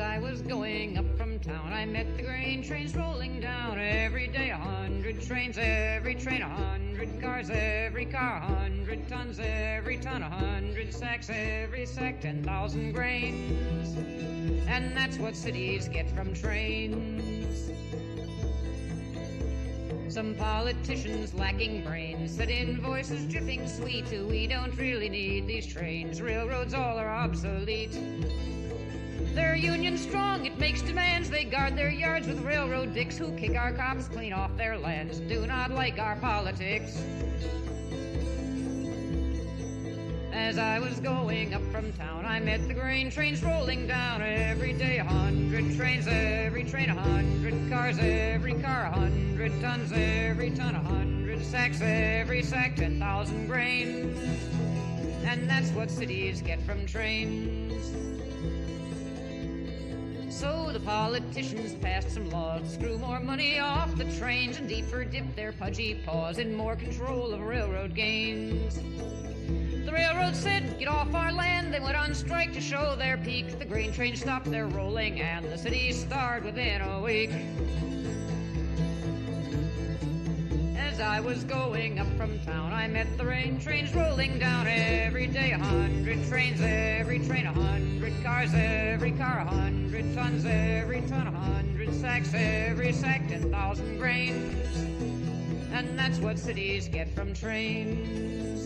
I was going up from town, I met the grain trains rolling down. Every day 100 trains, every train 100 cars, every car 100 tons, every ton 100 sacks, every sack 10,000 grains. And that's what cities get from trains. Some politicians lacking brains said in voices dripping sweet, we don't really need these trains, railroads all are obsolete. They're union strong, it makes demands, they guard their yards with railroad dicks who kick our cops clean off their lands, do not like our politics. As I was going up from town, I met the grain trains rolling down. Every day 100 trains, every train 100 cars, every car 100 tons, every ton 100 sacks, every sack 10,000 grains. And that's what cities get from trains. So the politicians passed some laws to screw more money off the trains and deeper dip their pudgy paws in more control of railroad gains. The railroad said, get off our land. They went on strike to show their peak. The grain trains stopped their rolling and the city starved within a week. As I was going up from town, I met the grain trains rolling down. Every day 100 trains, every train 100 cars, every car 100 tons, every ton 100 sacks, every sack 10,000 grains. And that's what cities get from trains.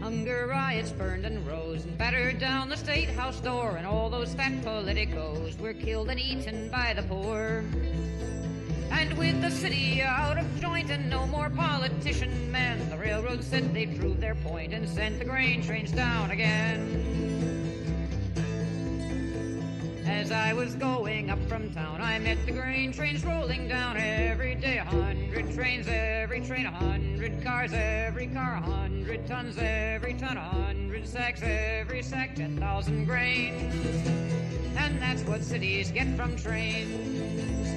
Hunger riots burned and rose and battered down the State House door, and all those fat politicos were killed and eaten by the poor. And with the city out of joint and no more politician men, the railroad said they'd prove their point and sent the grain trains down again. As I was going up from town, I met the grain trains rolling down. Every day 100 trains, every train 100 cars, every car 100 tons, every ton 100 sacks, every sack 10,000 grains. And that's what cities get from trains.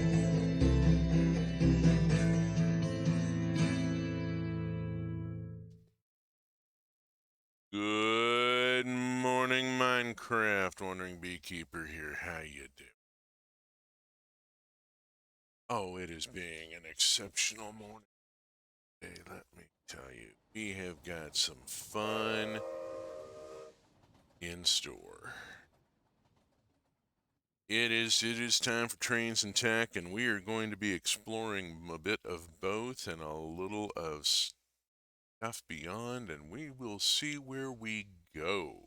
Good morning, Minecraft. Wandering Beekeeper here. How you do? Oh, it is being an exceptional morning today, let me tell you. We have got some fun in store. It is time for Trains and Tech, and we are going to be exploring a bit of both and a little of stuff beyond, and we will see where we go.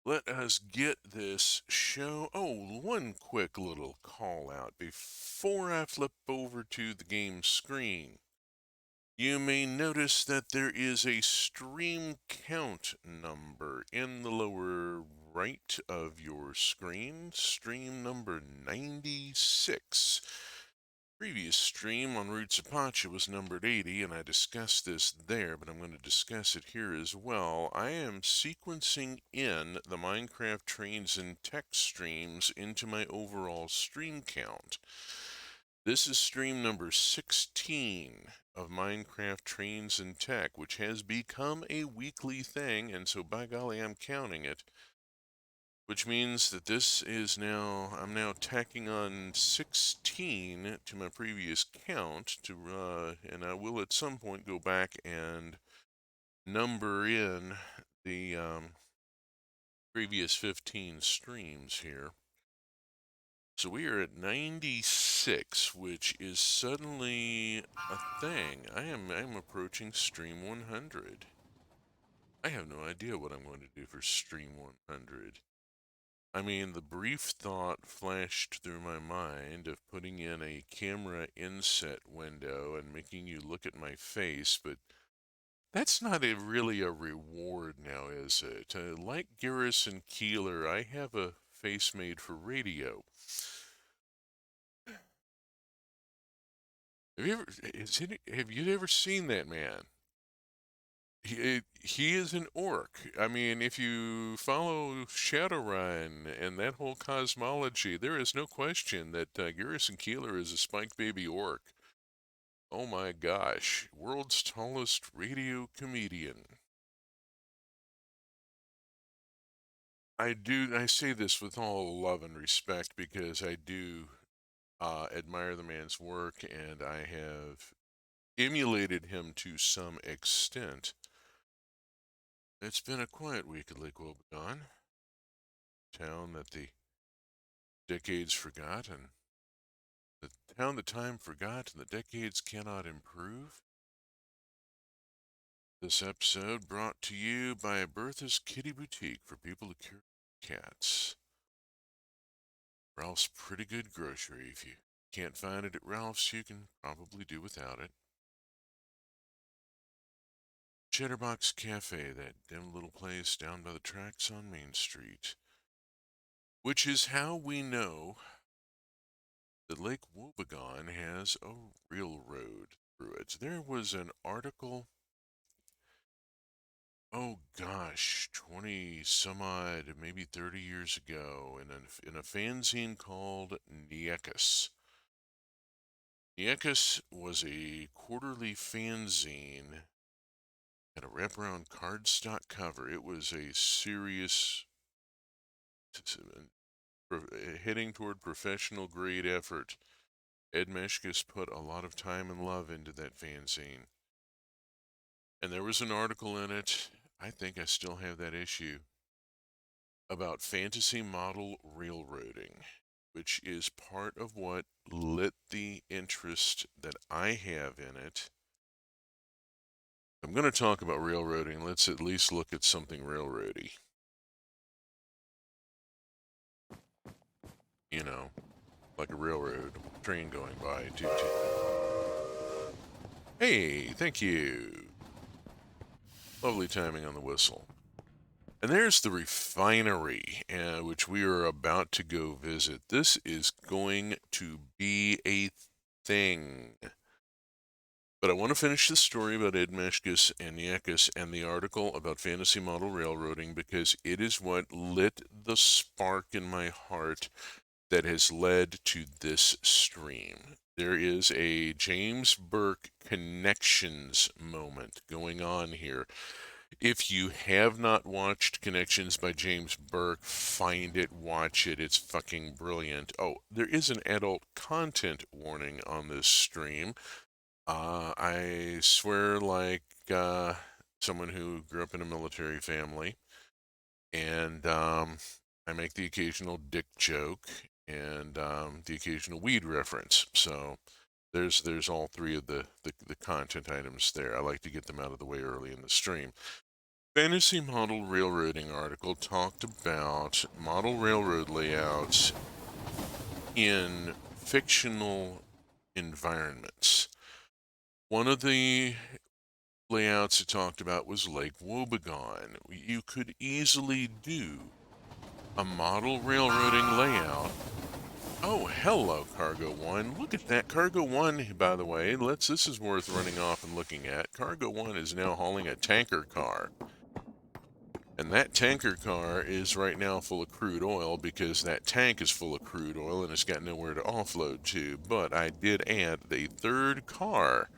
Let us get this show. Oh, one quick little call out before I flip over to the game screen. You may notice that there is a stream count number in the lower right of your screen. Stream number 96. Previous stream on Roots Apache was numbered 80, and I discussed this there, but I'm going to discuss it here as well. I am sequencing in the Minecraft Trains and Tech streams into my overall stream count. This is stream number 16 of Minecraft Trains and Tech, which has become a weekly thing, and so by golly, I'm counting it. Which means that this is now, I'm now tacking on 16 to my previous count and I will at some point go back and number in the previous 15 streams here. So we are at 96, which is suddenly a thing. I'm approaching stream 100. I have no idea what I'm going to do for stream 100. I mean, the brief thought flashed through my mind of putting in a camera inset window and making you look at my face, but that's not really a reward now, is it? Like Garrison Keeler, I have a face made for radio. Have you ever seen that man? He is an orc. I mean, if you follow Shadowrun and that whole cosmology, there is no question that Garrison Keeler is a spiked baby orc. Oh my gosh, world's tallest radio comedian. I say this with all love and respect because I do admire the man's work and I have emulated him to some extent. It's been a quiet week at Lake Wobegon, town that the decades forgot and the town that time forgot and the decades cannot improve. This episode brought to you by Bertha's Kitty Boutique for people who care cats. Ralph's pretty good grocery. If you can't find it at Ralph's, you can probably do without it. Cheddarbox Cafe, that dim little place down by the tracks on Main Street. Which is how we know that Lake Wobegon has a railroad through it. There was an article, oh gosh, 20 some odd, maybe 30 years ago, in a fanzine called Niekus. Niekus was a quarterly fanzine, had a wraparound cardstock cover. It was a serious, heading toward professional grade effort. Ed Meshkus put a lot of time and love into that fanzine. And there was an article in it, I think I still have that issue, about fantasy model railroading, which is part of what lit the interest that I have in it. I'm going to talk about railroading. Let's at least look at something railroady. You know, like a railroad train going by. Toot toot. Hey, thank you. Lovely timing on the whistle. And there's the refinery, which we are about to go visit. This is going to be a thing. But I want to finish the story about Ed Meshkus and Niekus and the article about fantasy model railroading because it is what lit the spark in my heart that has led to this stream. There is a James Burke Connections moment going on here. If you have not watched Connections by James Burke, find it, watch it. It's fucking brilliant. Oh, there is an adult content warning on this stream. I swear like someone who grew up in a military family. And I make the occasional dick joke and the occasional weed reference. So there's all three of the content items there. I like to get them out of the way early in the stream. Fantasy Model Railroading article talked about model railroad layouts in fictional environments. One of the layouts it talked about was Lake Wobegon. You could easily do a model railroading layout. Oh, hello, Cargo One. Look at that. Cargo One, by the way, this is worth running off and looking at. Cargo One is now hauling a tanker car. And that tanker car is right now full of crude oil because that tank is full of crude oil and it's got nowhere to offload to. But I did add the third car.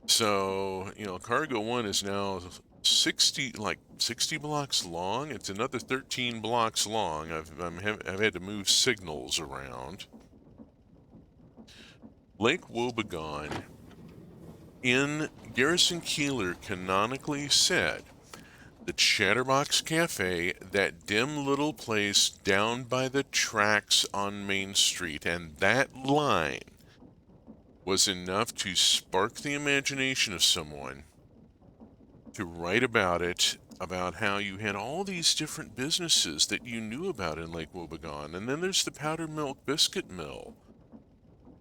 So, Cargo One is now 60 blocks long. It's another 13 blocks long. I've had to move signals around. Lake Wobegon in Garrison Keeler canonically said the Chatterbox Cafe, that dim little place down by the tracks on Main Street, and that line was enough to spark the imagination of someone to write about it, about how you had all these different businesses that you knew about in Lake Wobegon. And then there's the Powder Milk Biscuit Mill.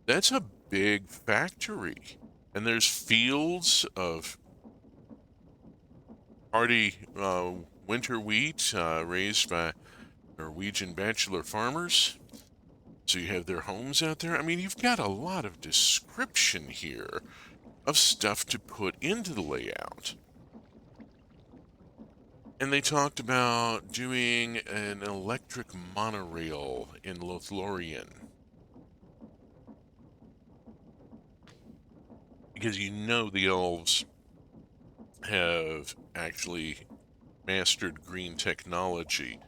That's a big factory. And there's fields of hardy winter wheat raised by Norwegian bachelor farmers. So you have their homes out there. I mean, you've got a lot of description here of stuff to put into the layout. And they talked about doing an electric monorail in Lothlorien. Because you know the elves have actually mastered green technology.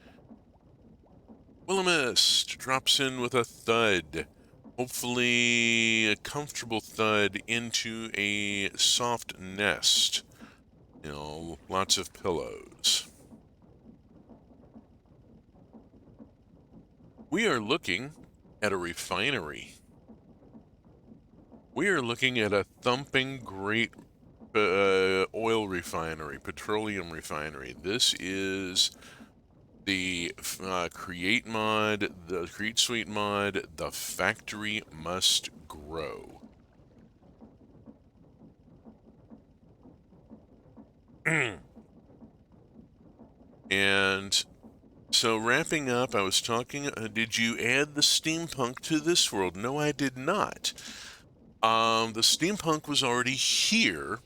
Willamist drops in with a thud. Hopefully a comfortable thud into a soft nest. You know, lots of pillows. We are looking at a refinery. We are looking at a thumping great oil refinery, petroleum refinery. This is the Create mod, the Create Suite mod, the factory must grow. And so wrapping up, I was talking, did you add the steampunk to this world? No, I did not. The steampunk was already here.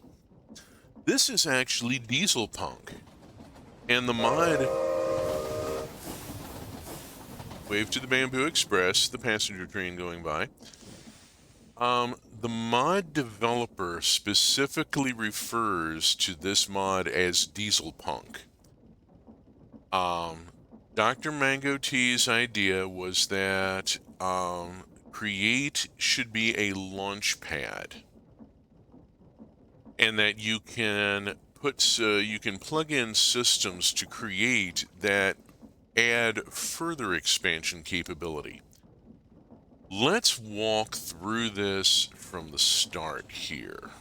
This is actually diesel punk. And the mod, wave to the Bamboo Express, the passenger train going by. The mod developer specifically refers to this mod as diesel punk. Dr. Mango T's idea was that Create should be a launch pad, and that you can plug in systems to Create that add further expansion capability. Let's walk through this from the start here,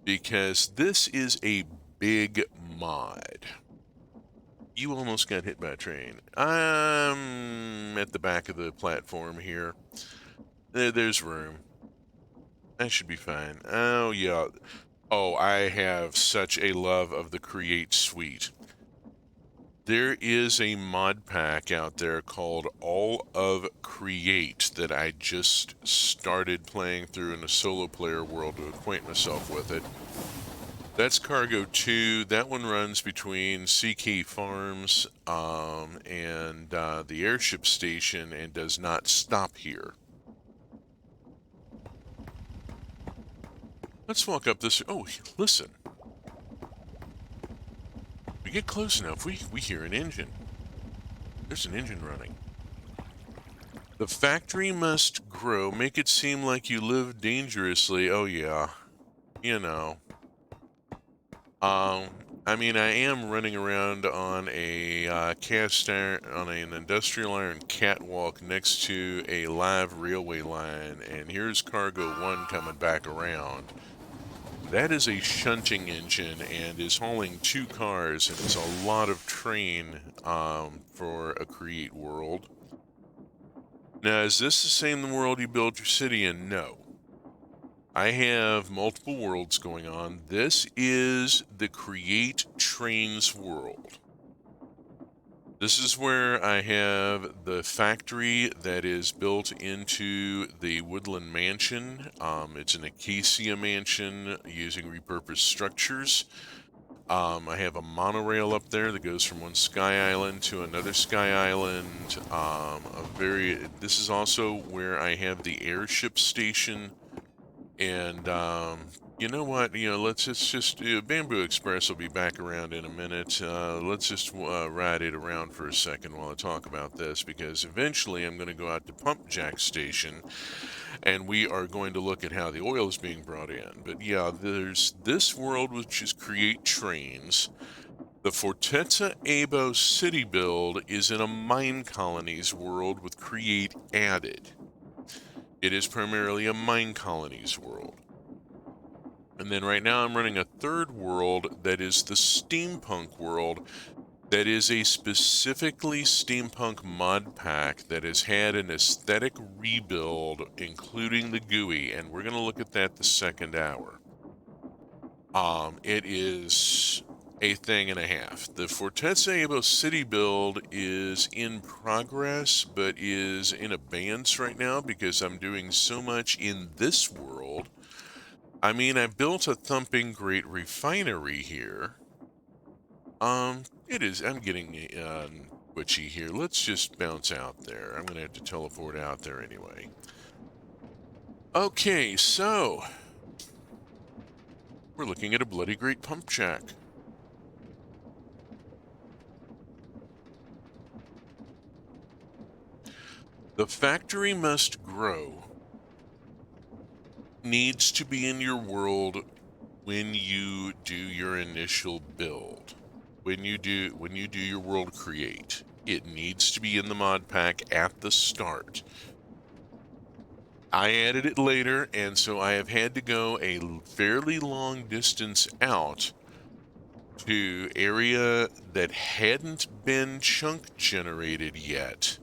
because this is a big mod. You almost got hit by a train. I'm at the back of the platform here. There's room. That should be fine. Oh, yeah. Oh, I have such a love of the Create Suite. There is a mod pack out there called All of Create that I just started playing through in a solo player world to acquaint myself with it. That's Cargo 2. That one runs between CK Farms and the airship station and does not stop here. Let's walk up this... Oh, listen. We get close enough, we hear an engine. There's an engine running. The factory must grow. Make it seem like you live dangerously. Oh, yeah. You know. I mean, I am running around on a cast iron, on an industrial iron catwalk next to a live railway line, and here's Cargo 1 coming back around. That is a shunting engine and is hauling 2 cars, and it's a lot of train for a Create world. Now, is this the same world you build your city in? No. I have multiple worlds going on. This is the Create Trains world. This is where I have the factory that is built into the Woodland Mansion. It's an Acacia mansion using repurposed structures. I have a monorail up there that goes from one sky island to another sky island. This is also where I have the airship station. And you know what? Let's just Bamboo Express will be back around in a minute. Let's just ride it around for a second while I talk about this, because eventually I'm going to go out to Pump Jack Station, and we are going to look at how the oil is being brought in. But yeah, there's this world which is Create Trains. The Fortezza Abo city build is in a mine colonies world with Create added. It is primarily a mine colonies world. And then right now I'm running a third world that is the steampunk world, that is a specifically steampunk mod pack that has had an aesthetic rebuild, including the GUI, and we're going to look at that the second hour. It is a thing and a half. The Fortezze Ebo City build is in progress, but is in abeyance right now because I'm doing so much in this world. I mean, I built a thumping great refinery here. It is. I'm getting twitchy here. Let's just bounce out there. I'm gonna have to teleport out there anyway. Okay, so we're looking at a bloody great pump jack. The factory must grow needs to be in your world when you do your initial build. When you do your world create, it needs to be in the mod pack at the start. I added it later, and so I have had to go a fairly long distance out to area that hadn't been chunk generated yet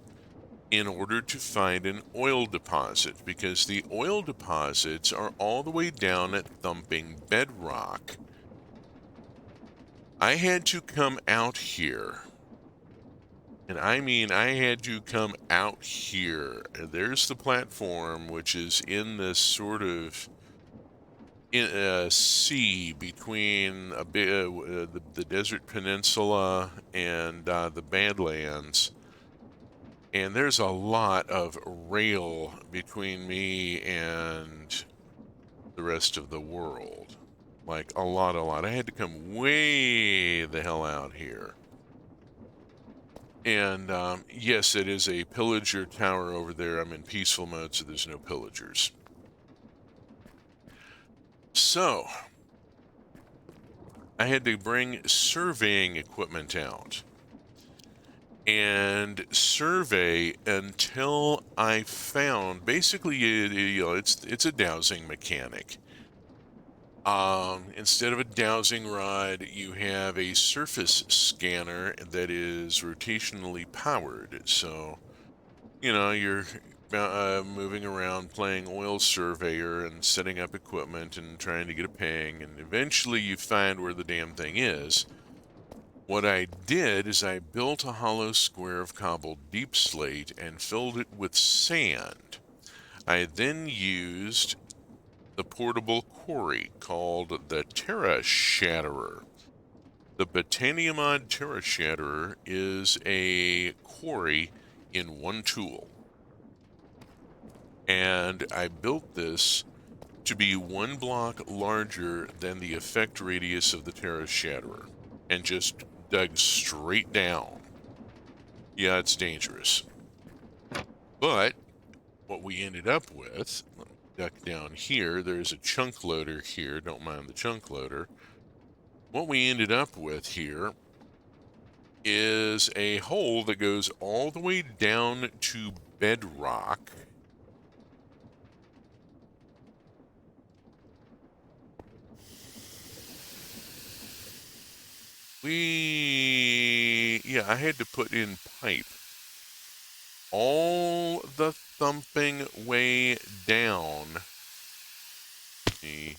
in order to find an oil deposit, because the oil deposits are all the way down at thumping bedrock. I had to come out here. And I mean, I had to come out here. There's the platform, which is in this sort of sea between the desert peninsula and the Badlands. And there's a lot of rail between me and the rest of the world. Like, a lot. I had to come way the hell out here. And yes, it is a pillager tower over there. I'm in peaceful mode, so there's no pillagers. So, I had to bring surveying equipment out and survey until I found, basically, it's a dowsing mechanic. Instead of a dowsing rod, you have a surface scanner that is rotationally powered. So, you're moving around playing oil surveyor and setting up equipment and trying to get a ping, and eventually you find where the damn thing is. What I did is I built a hollow square of cobbled deep slate and filled it with sand. I then used the portable quarry called the Terra Shatterer. The Botaniamod Terra Shatterer is a quarry in one tool. And I built this to be one block larger than the effect radius of the Terra Shatterer, and just dug straight down. Yeah, it's dangerous. But what we ended up with, let me duck down here, there's a chunk loader here, don't mind the chunk loader. What we ended up with here is a hole that goes all the way down to bedrock. I had to put in pipe all the thumping way down. We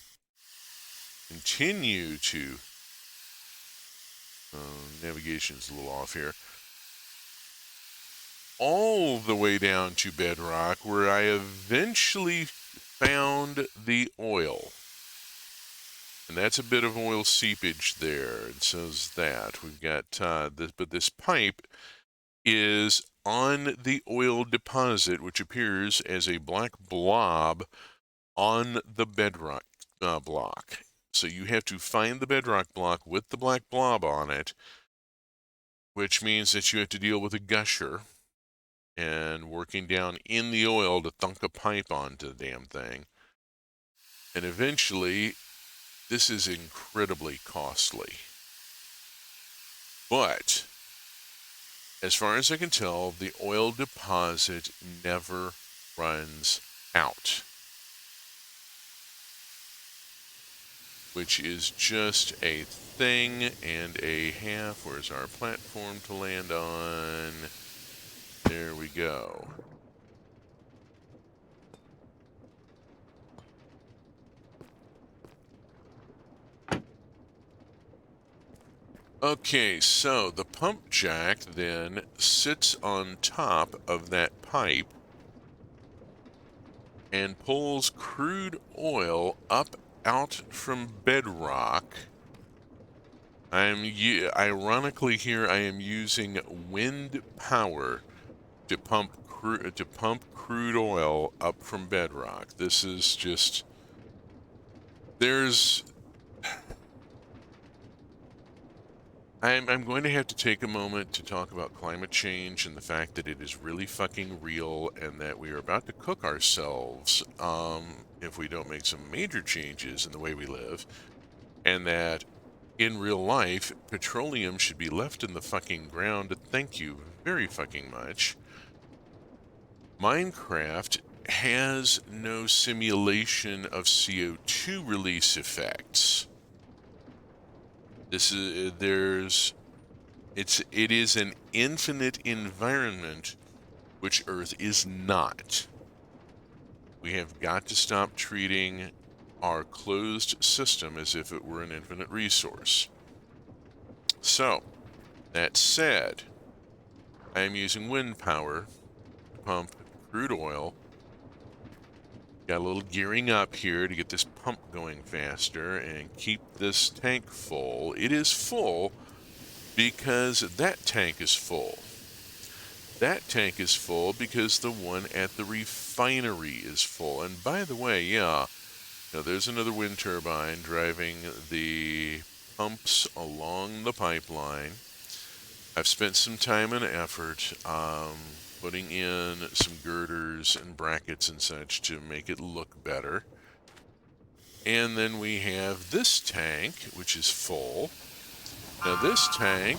continue to, navigation's a little off here, all the way down to bedrock, where I eventually found the oil. And that's a bit of oil seepage there. It says that. We've got this, but this pipe is on the oil deposit, which appears as a black blob on the bedrock block. So you have to find the bedrock block with the black blob on it, which means that you have to deal with a gusher and working down in the oil to thunk a pipe onto the damn thing. And eventually, this is incredibly costly. But as far as I can tell, the oil deposit never runs out, which is just a thing and a half. Where's our platform to land on? There we go. Okay, so the pump jack then sits on top of that pipe and pulls crude oil up out from bedrock. Ironically here I am using wind power to pump crude oil up from bedrock. This is just there's I'm going to have to take a moment to talk about climate change and the fact that it is really fucking real and that we are about to cook ourselves if we don't make some major changes in the way we live, and that in real life, petroleum should be left in the fucking ground. Thank you very fucking much. Minecraft has no simulation of CO2 release effects. It is an infinite environment, which Earth is not. We have got to stop treating our closed system as if it were an infinite resource. So, that said, I am using wind power to pump crude oil. Got a little gearing up here to get this pump going faster and keep this tank full. It is full because that tank is full. That tank is full because the one at the refinery is full. And by the way, yeah, now there's another wind turbine driving the pumps along the pipeline. I've spent some time and effort putting in some girders and brackets and such to make it look better. And then we have this tank, which is full. Now this tank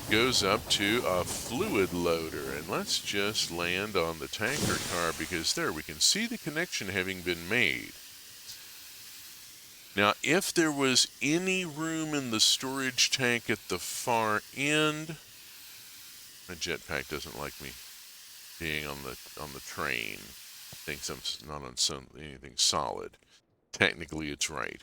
goes up to a fluid loader, and let's just land on the tanker car because there we can see the connection having been made. Now, if there was any room in the storage tank at the far end, my jetpack doesn't like me being on the train. Thinks I'm not on anything solid. Technically, it's right.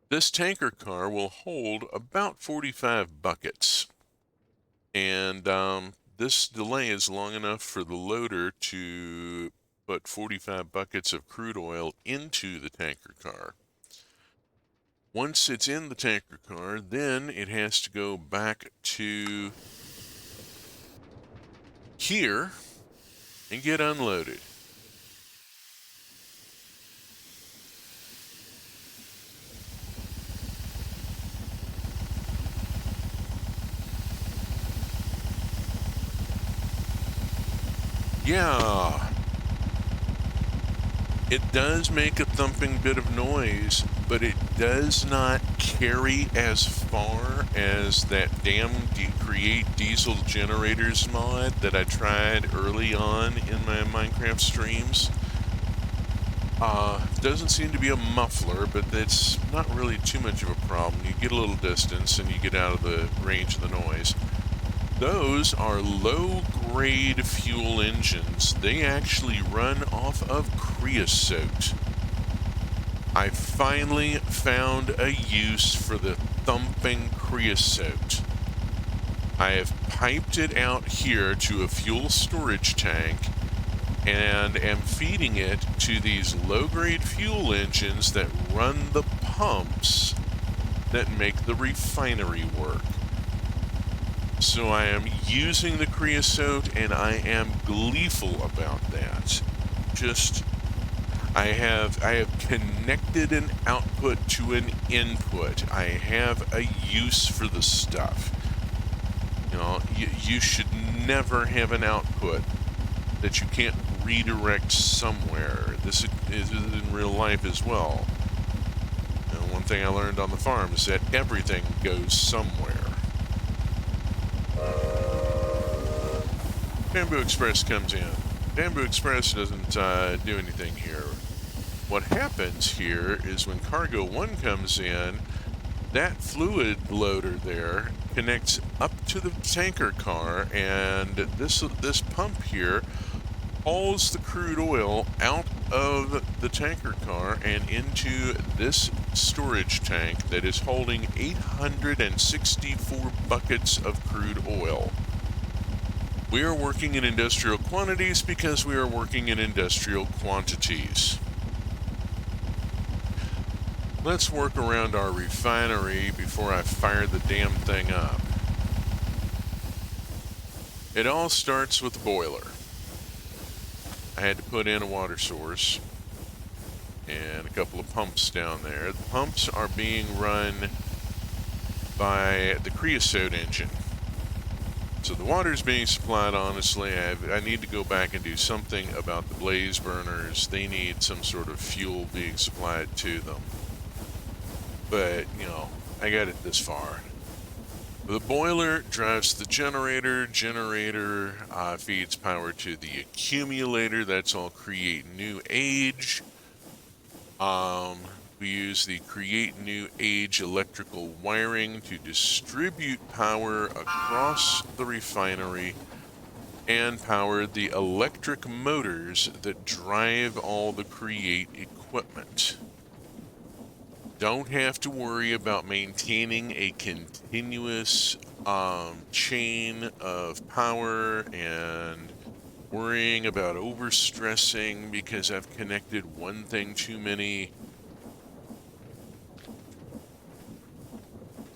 This tanker car will hold about 45 buckets, and this delay is long enough for the loader to put 45 buckets of crude oil into the tanker car. Once it's in the tanker car, then it has to go back to here and get unloaded. Yeah, it does make a thumping bit of noise, but it does not carry as far as that damn Create Diesel Generators mod that I tried early on in my Minecraft streams. Doesn't seem to be a muffler, but it's not really too much of a problem. You get a little distance and you get out of the range of the noise. Those are low-grade fuel engines. They actually run off of creosote. I finally found a use for the thumping creosote. I have piped it out here to a fuel storage tank and am feeding it to these low-grade fuel engines that run the pumps that make the refinery work. So I am using the creosote, and I am gleeful about that. I have connected an output to an input. I have a use for the stuff. You know, you should never have an output that you can't redirect somewhere. This is in real life as well. You know, one thing I learned on the farm is that everything goes somewhere. Bamboo Express comes in. Bamboo Express doesn't do anything here. What happens here is when Cargo 1 comes in, that fluid loader there connects up to the tanker car, and this pump here hauls the crude oil out of the tanker car and into this storage tank that is holding 864 buckets of crude oil. We are working in industrial quantities because we are working in industrial quantities. Let's work around our refinery before I fire the damn thing up. It all starts with the boiler. I had to put in a water source and a couple of pumps down there. The pumps are being run by the creosote engine. So the water is being supplied, honestly. I need to go back and do something about the blaze burners. They need some sort of fuel being supplied to them. But, you know, I got it this far. The boiler drives the generator. Generator feeds power to the accumulator. That's all create new age. We use the create new age electrical wiring to distribute power across the refinery and power the electric motors that drive all the create equipment. Don't have to worry about maintaining a continuous chain of power and worrying about overstressing because I've connected one thing too many.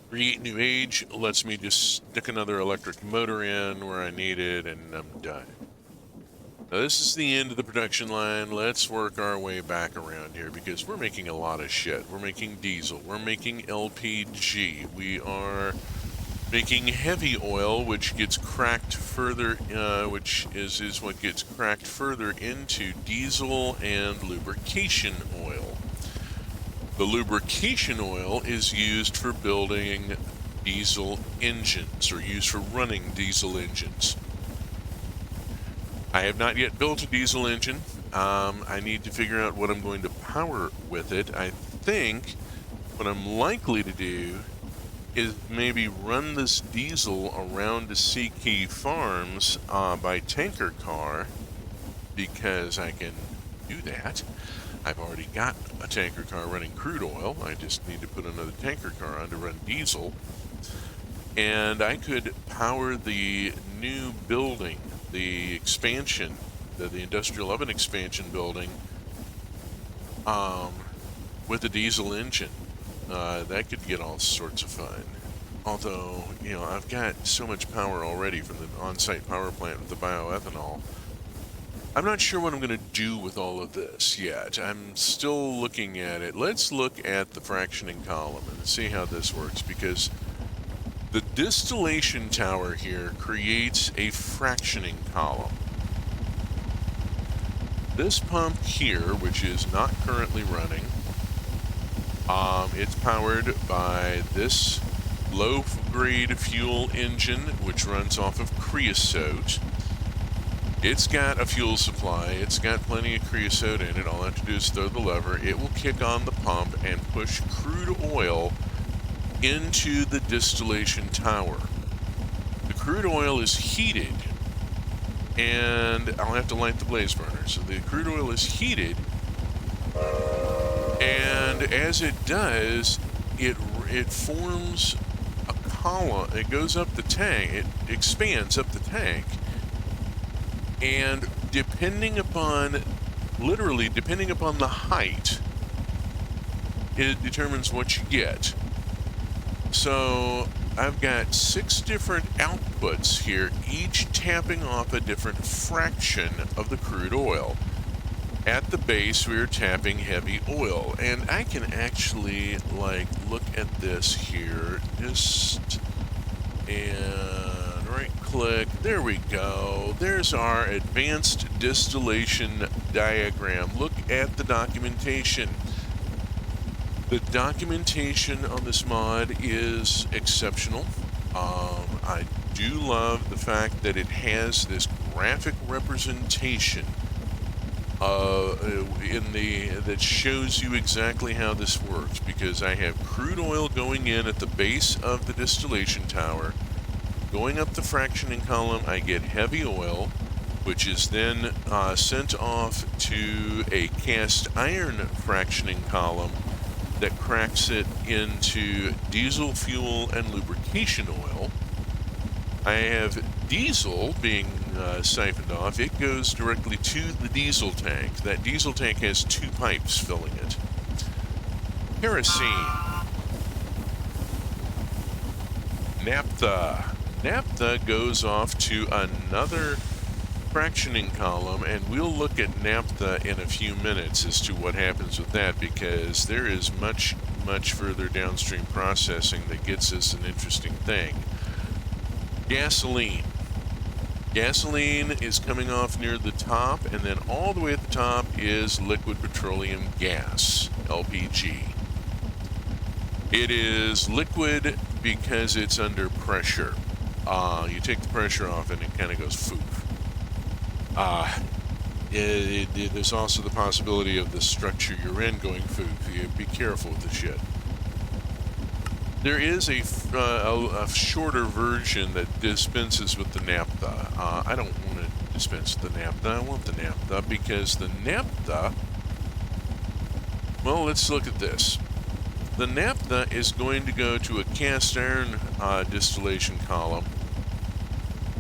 Create new age lets me just stick another electric motor in where I need it, and I'm done. Now this is the end of the production line. Let's work our way back around here because we're making a lot of shit. We're making diesel. We're making LPG. We are making heavy oil, which gets cracked further, which is what gets cracked further into diesel and lubrication oil. The lubrication oil is used for building diesel engines, or used for running diesel engines. I have not yet built a diesel engine. I need to figure out what I'm going to power with it. I think what I'm likely to do is maybe run this diesel around to Seakey Farms by tanker car, because I can do that. I've already got a tanker car running crude oil. I just need to put another tanker car on to run diesel. And I could power the new building, the expansion, the industrial oven expansion building, with a diesel engine. That could get all sorts of fun. Although, you know, I've got so much power already from the on-site power plant with the bioethanol. I'm not sure what I'm going to do with all of this yet. I'm still looking at it. Let's look at the fractioning column and see how this works, because the distillation tower here creates a fractioning column. This pump here, which is not currently running, it's powered by this low-grade fuel engine, which runs off of creosote. It's got a fuel supply. It's got plenty of creosote in it. All I have to do is throw the lever. It will kick on the pump and push crude oil into the distillation tower. The crude oil is heated, and I'll have to light the blaze burner. So the crude oil is heated, and as it does, it forms a column. It goes up the tank. It expands up the tank. And literally depending upon the height, it determines what you get. So I've got 6 different outputs here, each tapping off a different fraction of the crude oil. At the base, we're tapping heavy oil, and I can actually, like, look at this here, and right-click, there we go. There's our advanced distillation diagram. Look at the documentation. The documentation on this mod is exceptional. I do love the fact that it has this graphic representation that shows you exactly how this works, because I have crude oil going in at the base of the distillation tower. Going up the fractioning column, I get heavy oil. which is then sent off to a cast iron fractioning column that cracks it into diesel fuel and lubrication oil. I have diesel being siphoned off. It goes directly to the diesel tank. That diesel tank has 2 pipes filling it. Kerosene. Naphtha. Naphtha goes off to another fractioning column, and we'll look at naphtha in a few minutes as to what happens with that, because there is much further downstream processing that gets us an interesting thing. Gasoline. Gasoline is coming off near the top, and then all the way at the top is liquid petroleum gas, LPG. It is liquid because it's under pressure. You take the pressure off and it kind of goes foof. There's also the possibility of the structure you're in going foof. You be careful with the shit. There is a shorter version that dispenses with the naphtha. I don't want to dispense with the naphtha. I want the naphtha because the naphtha... Well, let's look at this. The naphtha is going to go to a cast iron distillation column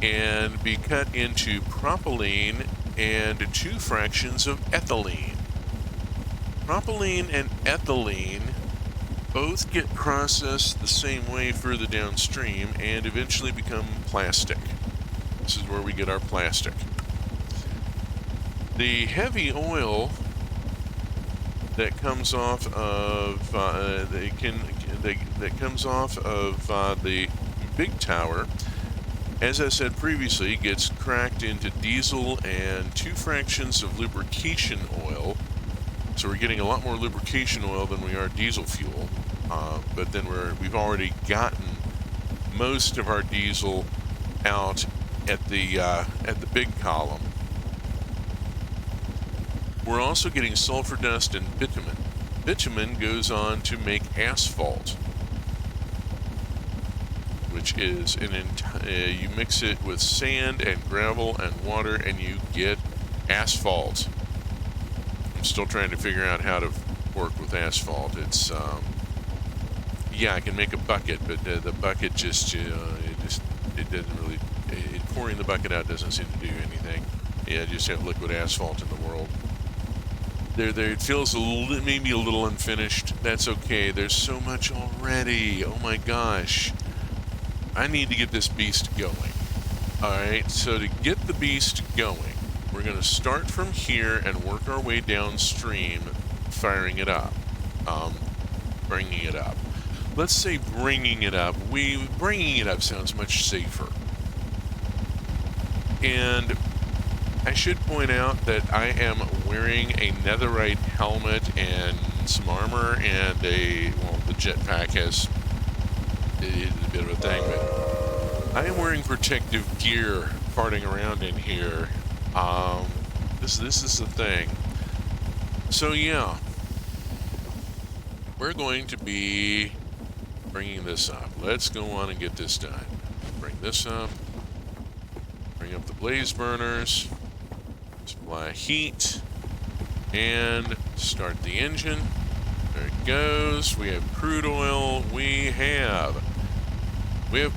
and be cut into propylene and 2 fractions of ethylene. Propylene and ethylene both get processed the same way further downstream and eventually become plastic. This is where we get our plastic. The heavy oil that comes off of the big tower, as I said previously, gets cracked into diesel and 2 fractions of lubrication oil. So we're getting a lot more lubrication oil than we are diesel fuel. But then we've already gotten most of our diesel out at the big column. We're also getting sulfur dust and bitumen. Bitumen goes on to make asphalt, which is you mix it with sand and gravel and water and you get asphalt. I'm still trying to figure out how to work with asphalt. It's yeah, I can make a bucket, but the bucket it doesn't really pouring the bucket out doesn't seem to do anything. Yeah, just have liquid asphalt in the world. It feels maybe a little unfinished. That's okay. There's so much already. Oh my gosh. I need to get this beast going. Alright, so to get the beast going, we're going to start from here and work our way downstream, firing it up. Bringing it up. Let's say bringing it up. Bringing it up sounds much safer. And I should point out that I am wearing a netherite helmet and some armor and the jetpack has a bit of a thing, but I am wearing protective gear farting around in here. This is the thing. So yeah, we're going to be bringing this up. Let's go on and get this done. Bring this up. Bring up the blaze burners. Supply heat. And start the engine. There it goes. We have crude oil. We have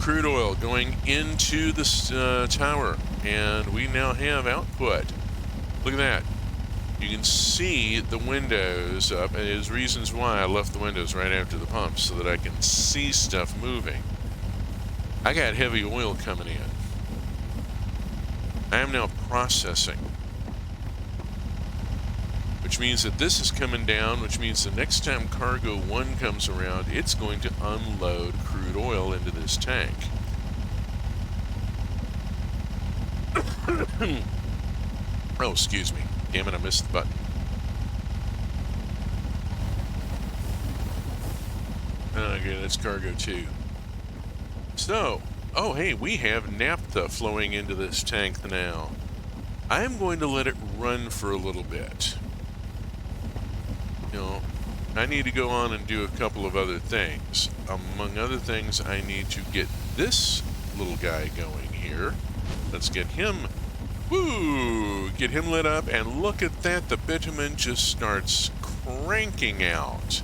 crude oil going into this tower. And we now have output. Look at that. You can see the windows up, and there's reasons why I left the windows right after the pump, so that I can see stuff moving. I got heavy oil coming in. I am now processing. Which means that this is coming down, which means the next time cargo 1 comes around, it's going to unload crude oil into this tank. Oh, excuse me. Damn it, I missed the button. Okay, that's cargo 2. So, oh hey, we have naphtha flowing into this tank now. I am going to let it run for a little bit. You know, I need to go on and do a couple of other things. Among other things, I need to get this little guy going here. Let's get him Woo! Get him lit up, and look at that. The bitumen just starts cranking out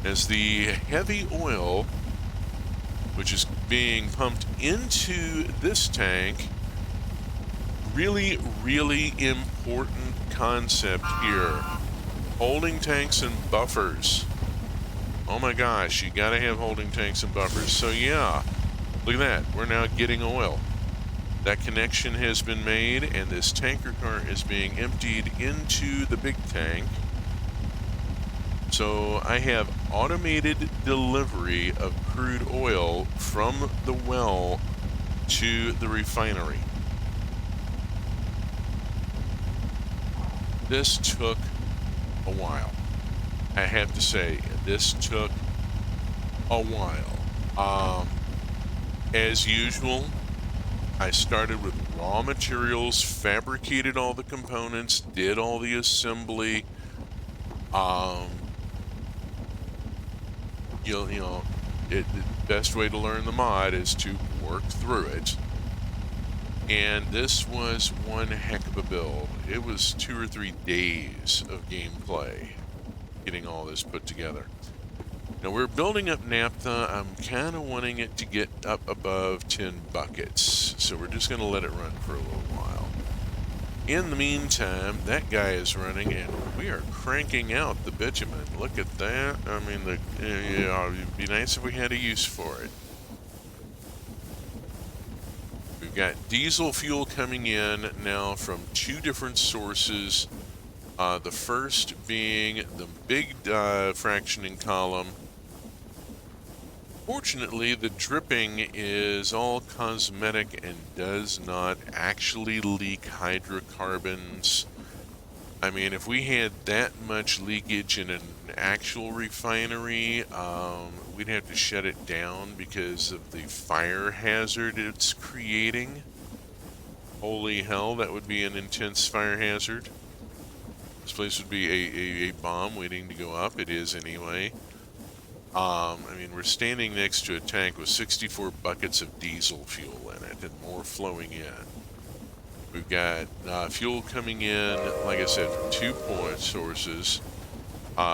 as the heavy oil, which is being pumped into this tank. Really, really important concept here. Holding tanks and buffers. Oh my gosh, you gotta have holding tanks and buffers. So yeah, look at that. We're now getting oil. That connection has been made, and this tanker car is being emptied into the big tank. So I have automated delivery of crude oil from the well to the refinery. This took a while. I have to say, this took a while. As usual, I started with raw materials, fabricated all the components, did all the assembly. The best way to learn the mod is to work through it. And this was one heck of a build. It was 2 or 3 days of gameplay getting all this put together. Now we're building up naphtha. I'm kind of wanting it to get up above 10 buckets. So we're just going to let it run for a little while. In the meantime, that guy is running, and we are cranking out the bitumen. Look at that. I mean, it'd be nice if we had a use for it. We've got diesel fuel coming in now from 2 different sources. The first being the big fractioning column. Fortunately, the dripping is all cosmetic and does not actually leak hydrocarbons. I mean, if we had that much leakage in an actual refinery, we'd have to shut it down because of the fire hazard it's creating. Holy hell, that would be an intense fire hazard. This place would be a bomb waiting to go up. It is anyway. I mean, we're standing next to a tank with 64 buckets of diesel fuel in it and more flowing in. We've got fuel coming in, like I said, from 2 point sources.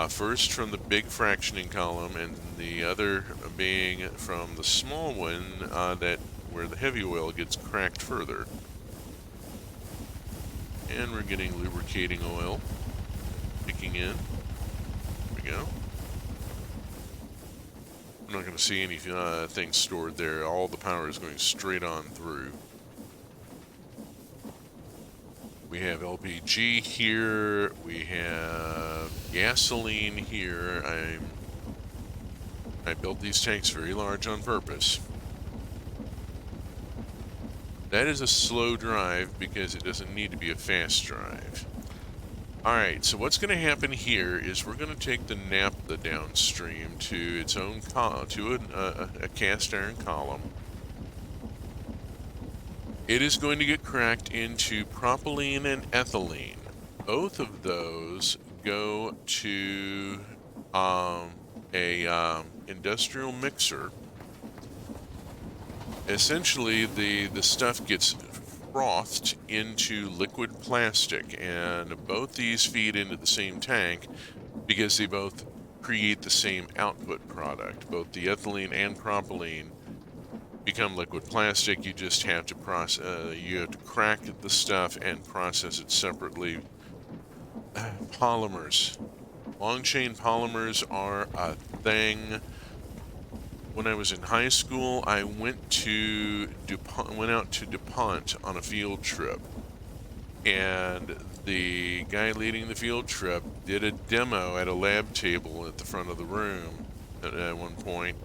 First from the big fractioning column, and the other being from the small one where the heavy oil gets cracked further. And we're getting lubricating oil kicking in. There we go. I'm not going to see any things stored there. All the power is going straight on through. We have LPG here. We have gasoline here. I built these tanks very large on purpose. That is a slow drive because it doesn't need to be a fast drive. Alright, so what's going to happen here is we're going to take the naphtha downstream to its own a cast iron column. It is going to get cracked into propylene and ethylene. Both of those go to a industrial mixer. Essentially, the stuff gets frothed into liquid plastic, and both these feed into the same tank because they both create the same output product. Both the ethylene and propylene become liquid plastic. You just have to you have to crack the stuff and process it separately. Polymers. Long chain polymers are a thing. When I was in high school, I went out to DuPont on a field trip, and the guy leading the field trip did a demo at a lab table at the front of the room at one point.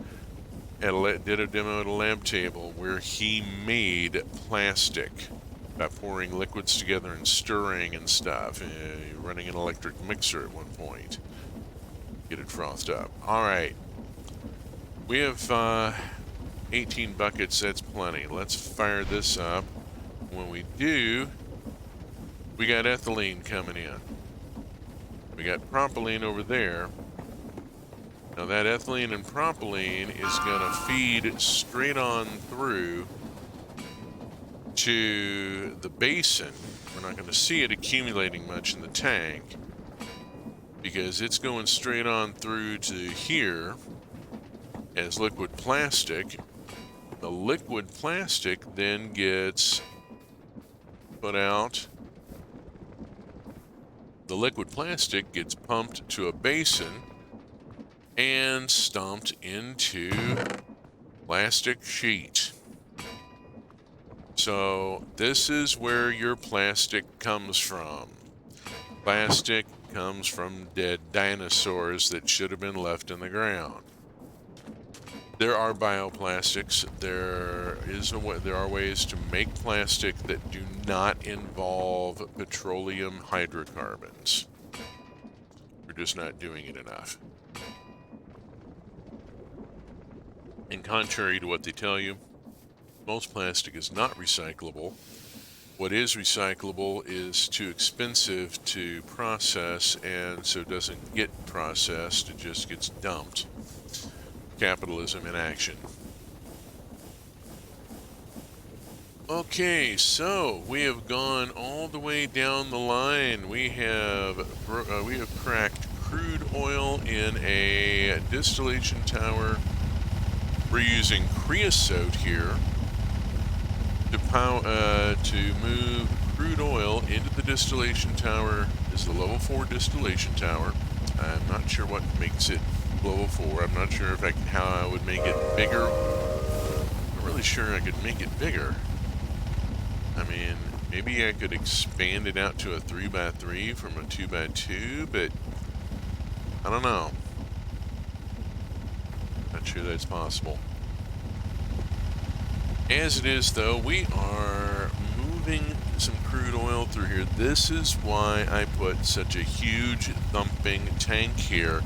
Did a demo at a lab table where he made plastic by pouring liquids together and stirring and stuff, running an electric mixer at one point. Get it frothed up. All right. We have 18 buckets, that's plenty. Let's fire this up. When we do, we got ethylene coming in. We got propylene over there. Now that ethylene and propylene is going to feed straight on through to the basin. We're not going to see it accumulating much in the tank because it's going straight on through to here as liquid plastic. The liquid plastic then gets put out. The liquid plastic gets pumped to a basin and stomped into plastic sheet. So this is where your plastic comes from. Plastic comes from dead dinosaurs that should have been left in the ground. There are bioplastics. There are ways to make plastic that do not involve petroleum hydrocarbons. We're just not doing it enough. And contrary to what they tell you, most plastic is not recyclable. What is recyclable is too expensive to process, and so doesn't get processed. It just gets dumped. Capitalism in action. Okay, so we have gone all the way down the line. We have cracked crude oil in a distillation tower. We're using creosote here to move crude oil into the distillation tower. This is the level 4 distillation tower. I'm not sure what makes it level 4. I'm not sure how I would make it bigger. I'm not really sure I could make it bigger. I mean, maybe I could expand it out to a 3x3 from a 2x2, but I don't know. Not sure that's possible. As it is, though, we are moving some crude oil through here. This is why I put such a huge thumping tank here,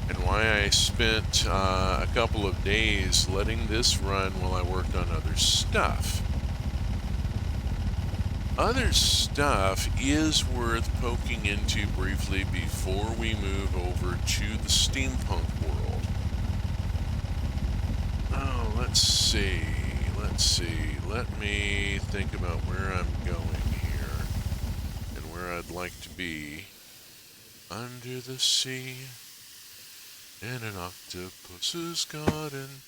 and why I spent a couple of days letting this run while I worked on other stuff. Other stuff is worth poking into briefly before we move over to the steampunk world. Oh, let's see. Let me think about where I'm going here and where I'd like to be. Under the sea, in an octopus's garden,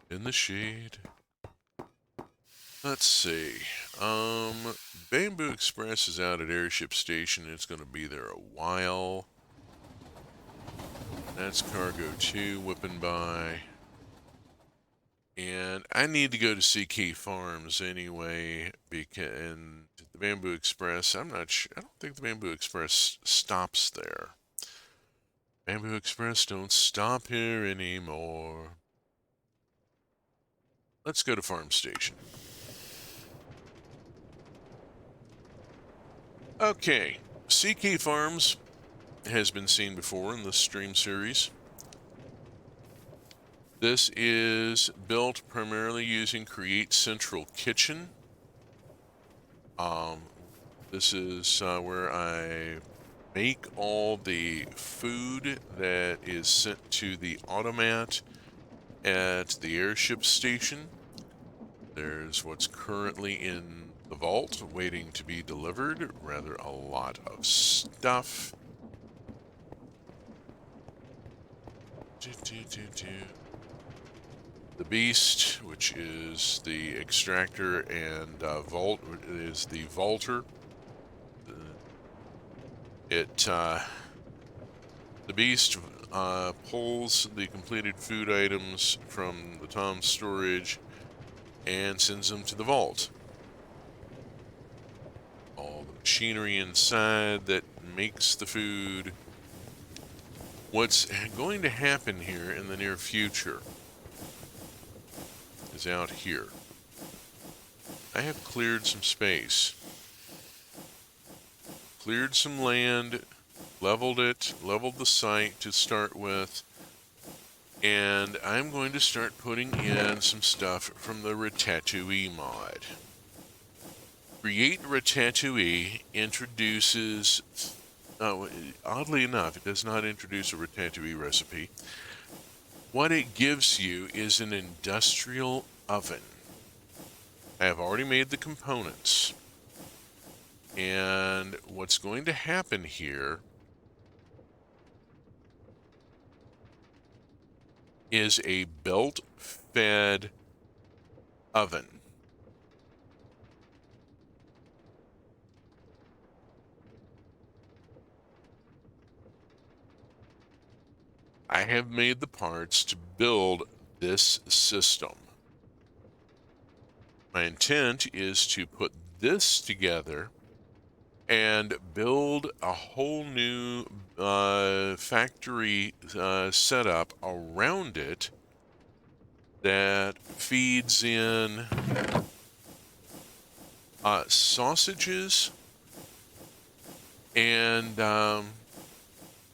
in the shade. Let's see. Bamboo Express is out at Airship Station. It's going to be there a while. That's Cargo 2 whipping by. And I need to go to CK Farms anyway, and the Bamboo Express, I don't think the Bamboo Express stops there. Bamboo Express don't stop here anymore. Let's go to Farm Station. Okay, CK Farms has been seen before in the stream series. This is built primarily using Create Central Kitchen. This is where I make all the food that is sent to the automat at the airship station. There's what's currently in the vault waiting to be delivered. Rather a lot of stuff. The Beast, which is the extractor, and Vault is the vaulter. The Beast pulls the completed food items from the Tom's storage and sends them to the vault. All the machinery inside that makes the food. What's going to happen here in the near future is out here. I have cleared some space. Cleared some land, leveled it, leveled the site to start with, and I'm going to start putting in some stuff from the Ratatouille mod. Create Ratatouille introduces, oddly enough, it does not introduce a Ratatouille recipe. What it gives you is an industrial oven. I have already made the components. And what's going to happen here is a belt-fed oven. I have made the parts to build this system. My intent is to put this together and build a whole new factory setup around it that feeds in sausages and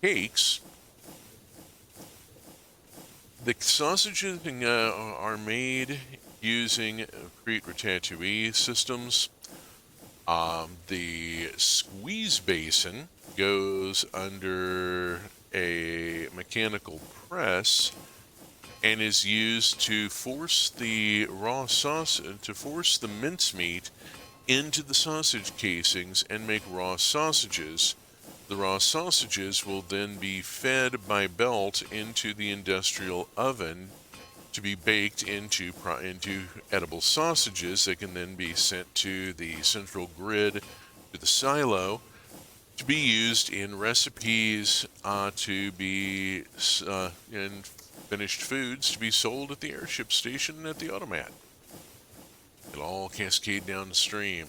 cakes. The sausages are made using Crete Ratatouille systems. The squeeze basin goes under a mechanical press and is used to force the raw sauce, to force the mincemeat into the sausage casings and make raw sausages. The raw sausages will then be fed by belt into the industrial oven to be baked into edible sausages that can then be sent to the central grid, to the silo, to be used in recipes to be in finished foods to be sold at the airship station at the automat. It'll all cascade down the stream.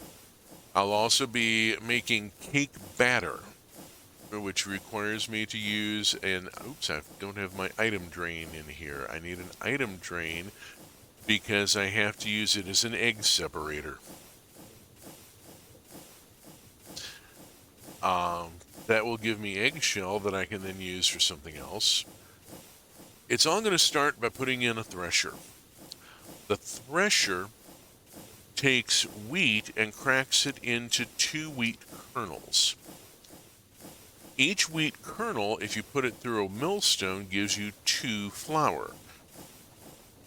I'll also be making cake batter, which requires me to use an, oops, I don't have my item drain in here. I need an item drain because I have to use it as an egg separator. That will give me eggshell that I can then use for something else. It's all going to start by putting in a thresher. The thresher takes wheat and cracks it into 2 wheat kernels. Each wheat kernel, if you put it through a millstone, gives you 2 flour.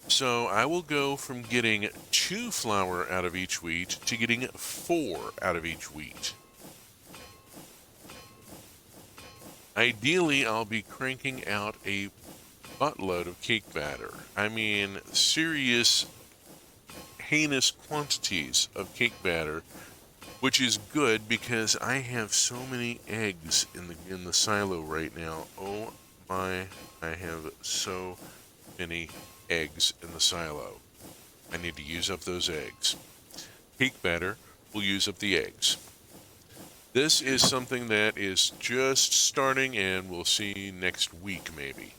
So I will go from getting 2 flour out of each wheat to getting 4 out of each wheat. Ideally, I'll be cranking out a buttload of cake batter. I mean, serious, heinous quantities of cake batter, which is good because I have so many eggs in the silo right now. Oh my, I have so many eggs in the silo. I need to use up those eggs. Cake batter will use up the eggs. This is something that is just starting and we'll see next week maybe.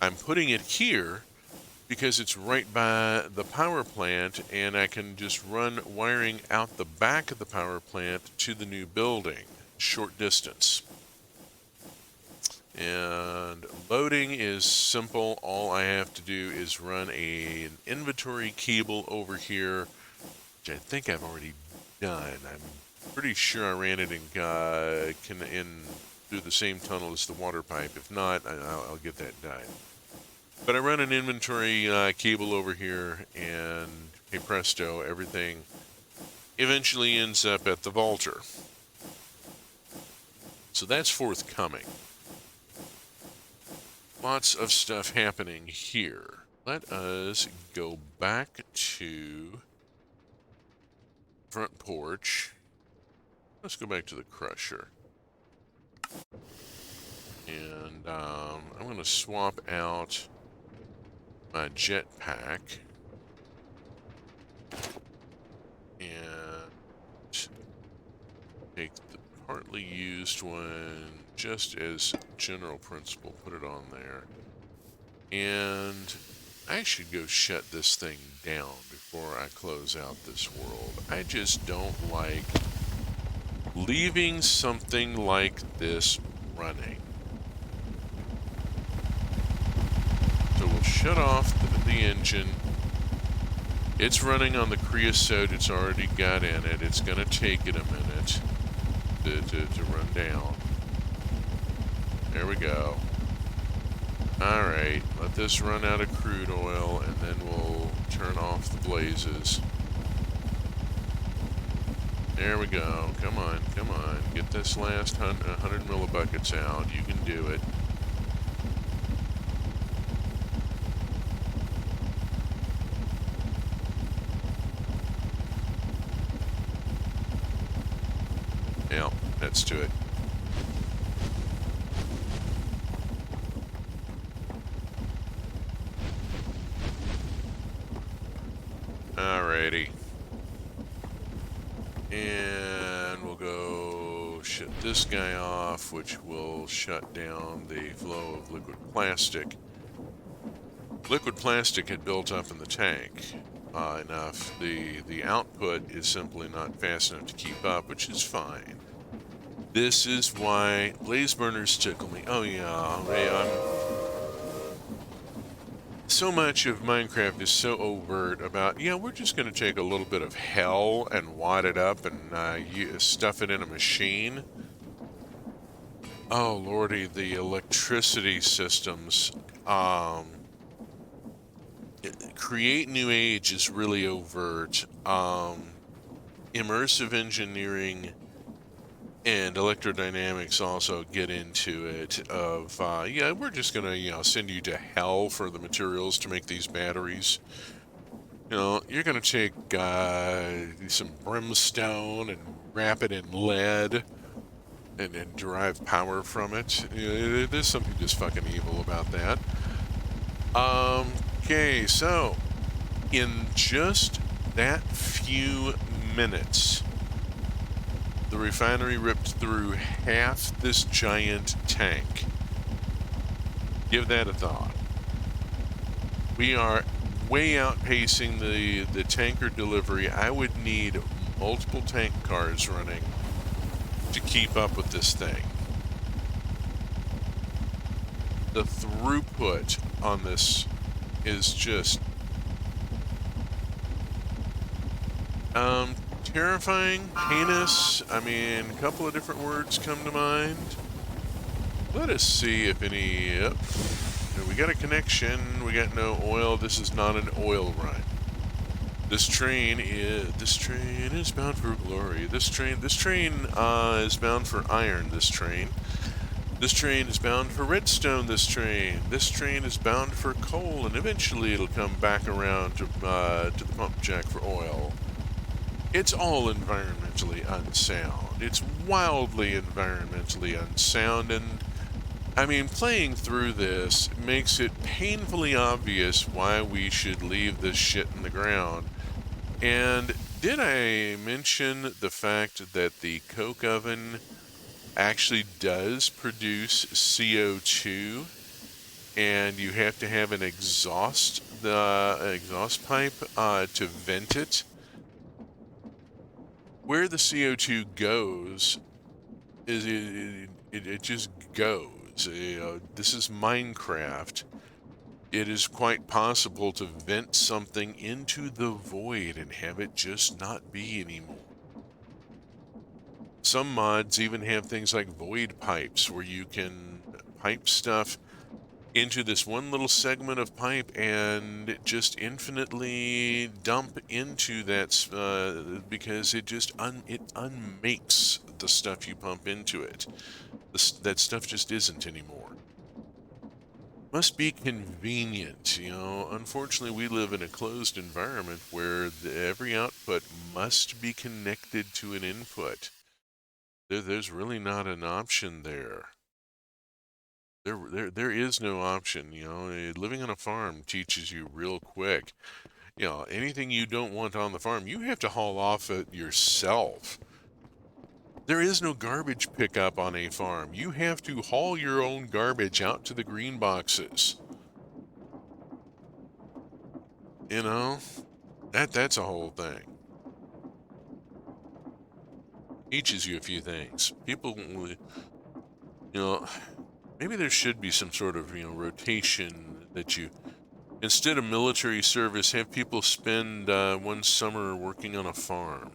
I'm putting it here because it's right by the power plant and I can just run wiring out the back of the power plant to the new building, short distance. And loading is simple. All I have to do is run an inventory cable over here, which I think I've already done. I'm pretty sure I ran it in through the same tunnel as the water pipe. If not, I'll get that done. But I run an inventory cable over here, and hey presto, everything eventually ends up at the vaulter. So that's forthcoming. Lots of stuff happening here. Let us go back to front porch. Let's go back to the crusher. And I'm going to swap out my jetpack and take the partly used one just as general principle, put it on there. And I should go shut this thing down before I close out this world. I just don't like leaving something like this running. So we'll shut off the engine. It's running on the creosote it's already got in it. It's going to take it a minute to run down. There we go. Alright, let this run out of crude oil and then we'll turn off the blazes. There we go. Come on, come on. Get this last 100 millibuckets out. You can do it. Yeah, let's do it. Alrighty. And we'll go shut this guy off, which will shut down the flow of liquid plastic. Liquid plastic had built up in the tank enough. The output is simply not fast enough to keep up, which is fine. This is why blaze burners tickle me. Oh yeah, so much of Minecraft is so overt about, yeah, we're just going to take a little bit of hell and wad it up and stuff it in a machine. Oh lordy, the electricity systems. Create New Age is really overt. Immersive engineering and electrodynamics also get into it of, yeah, we're just going to, send you to hell for the materials to make these batteries. You're going to take some brimstone and wrap it in lead and derive power from it. There's something just fucking evil about that. Okay, so in just that few minutes, the refinery ripped through half this giant tank. Give that a thought. We are way outpacing the tanker delivery. I would need multiple tank cars running to keep up with this thing. The throughput on this is just terrifying, heinous. I mean, a couple of different words come to mind. Let us see if any. Yep. We got a connection. We got no oil. This is not an oil run. This train is bound for glory. This train is bound for iron. This train is bound for redstone. This train is bound for coal, and eventually it'll come back around to the pump jack for oil. It's all environmentally unsound. It's wildly environmentally unsound, and I mean, playing through this makes it painfully obvious why we should leave this shit in the ground. And did I mention the fact that the coke oven actually does produce CO2, and you have to have an exhaust pipe to vent it? Where the CO2 goes is it just goes. This is Minecraft. It is quite possible to vent something into the void and have it just not be anymore. Some mods even have things like void pipes where you can pipe stuff into this one little segment of pipe and just infinitely dump into that because it just unmakes the stuff you pump into it. That stuff just isn't anymore. Must be convenient, Unfortunately, we live in a closed environment where every output must be connected to an input. There's really not an option there. There is no option, Living on a farm teaches you real quick. Anything you don't want on the farm, you have to haul off it yourself. There is no garbage pickup on a farm. You have to haul your own garbage out to the green boxes. That's a whole thing. Teaches you a few things. People, maybe there should be some sort of, rotation that you, instead of military service, have people spend one summer working on a farm.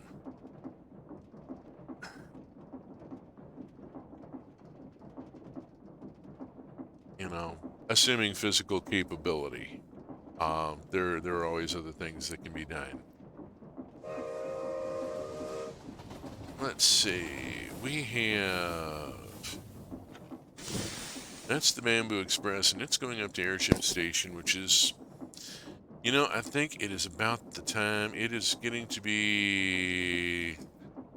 Assuming physical capability. There are always other things that can be done. let's see. We have. That's the Bamboo Express, and it's going up to Airship Station, which is. I think it is about the time. It is getting to be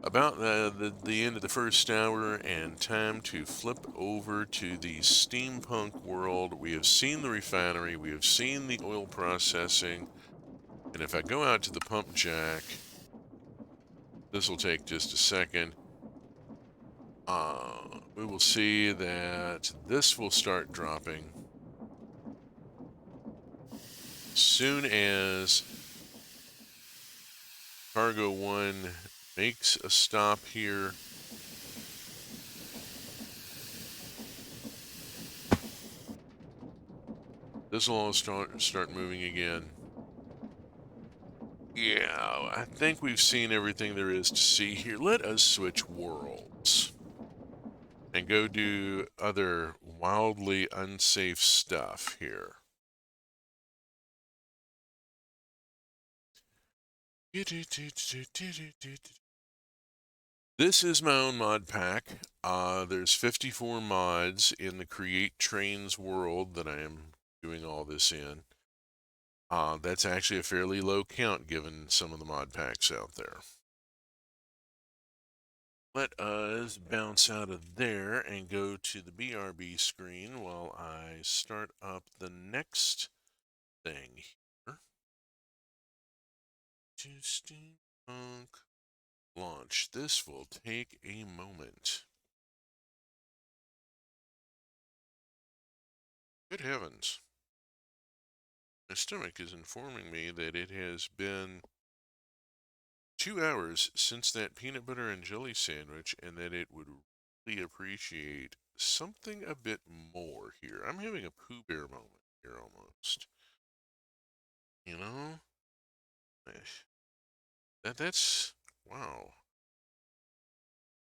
about the end of the first hour and time to flip over to the steampunk world. We have seen the refinery, we have seen the oil processing, and if I go out to the pump jack, this will take just a second. We will see that this will start dropping soon as Cargo 1 makes a stop here. This will all start moving again. Yeah, I think we've seen everything there is to see here. Let us switch worlds and go do other wildly unsafe stuff here. This is my own mod pack. There's 54 mods in the Create Trains world that I am doing all this in. That's actually a fairly low count given some of the mod packs out there. Let us bounce out of there and go to the BRB screen while I start up the next thing here. To Steampunk launch. This will take a moment. Good heavens. My stomach is informing me that it has been 2 hours since that peanut butter and jelly sandwich and that it would really appreciate something a bit more here. I'm having a Pooh Bear moment here almost. You know? That's wow.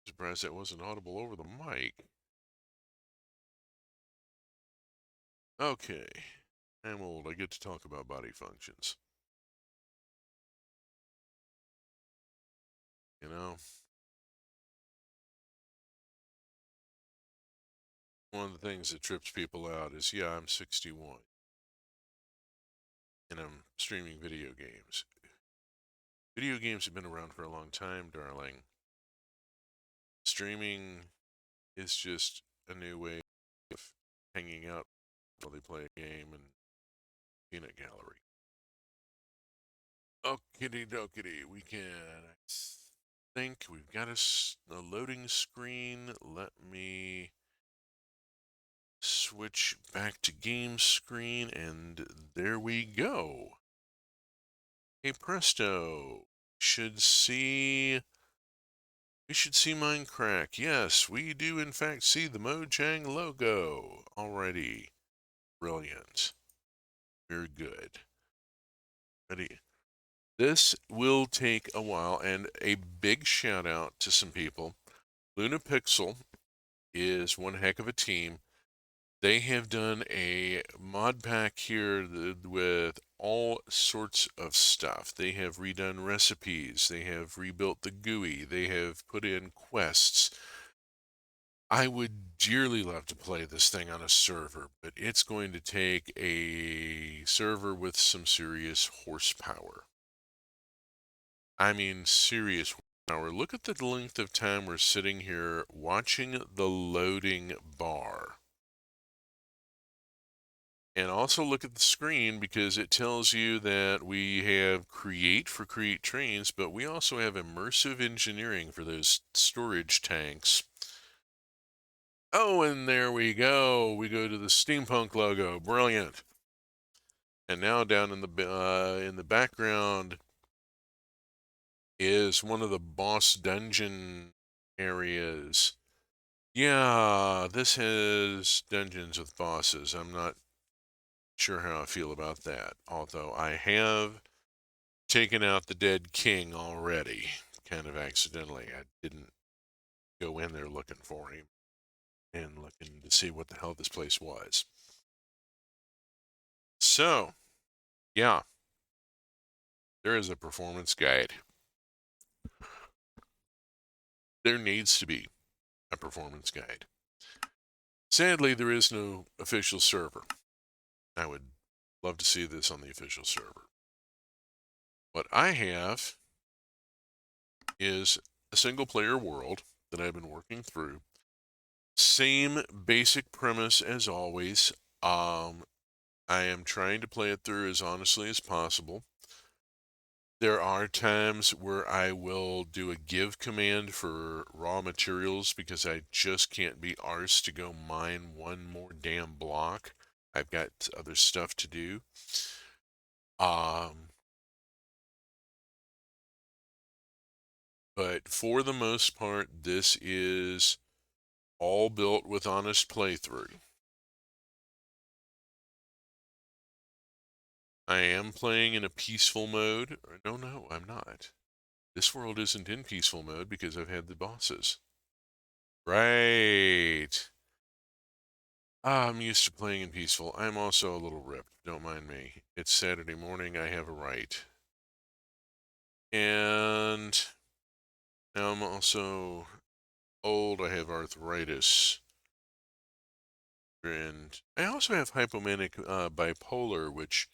Surprised that wasn't audible over the mic. Okay. I'm old. I get to talk about body functions. You know? One of the things that trips people out is, yeah, I'm 61 and I'm streaming video games. Video games have been around for a long time, darling. Streaming is just a new way of hanging out while they play a game and peanut gallery. Okie dokie, we can. I think we've got a loading screen. Let me switch back to game screen, and there we go. Hey presto, should see we should see mine crack. Yes, we do in fact see the Mojang logo already. Brilliant. Very good. Ready. This will take a while, and a big shout out to some people. Luna Pixel is one heck of a team. They have done a mod pack here with all sorts of stuff. They have redone recipes. They have rebuilt the GUI. They have put in quests. I would dearly love to play this thing on a server, but it's going to take a server with some serious horsepower. I mean, serious horsepower. Look at the length of time we're sitting here watching the loading bar. And also look at the screen because it tells you that we have Create for Create Trains, but we also have Immersive Engineering for those storage tanks. Oh, and there we go. We go to the steampunk logo. Brilliant. And now down in the background is one of the boss dungeon areas. Yeah, this has dungeons with bosses. I'm not sure how I feel about that. Although I have taken out the dead king already, kind of accidentally. I didn't go in there looking for him and looking to see what the hell this place was. So, yeah, there is a performance guide. there needs to be a performance guide. Sadly, there is no official server. I would love to see this on the official server. What I have is a single player world that I've been working through. Same basic premise as always. I am trying to play it through as honestly as possible. There are times where I will do a give command for raw materials because I just can't be arsed to go mine one more damn block. I've got other stuff to do. But for the most part, this is all built with honest playthrough. I am playing in a peaceful mode. No, I'm not. This world isn't in peaceful mode because I've had the bosses. Right. I'm used to playing in peaceful. I'm also a little ripped. Don't mind me. It's Saturday morning. I have a right. And now I'm also old. I have arthritis. And I also have hypomanic bipolar, which,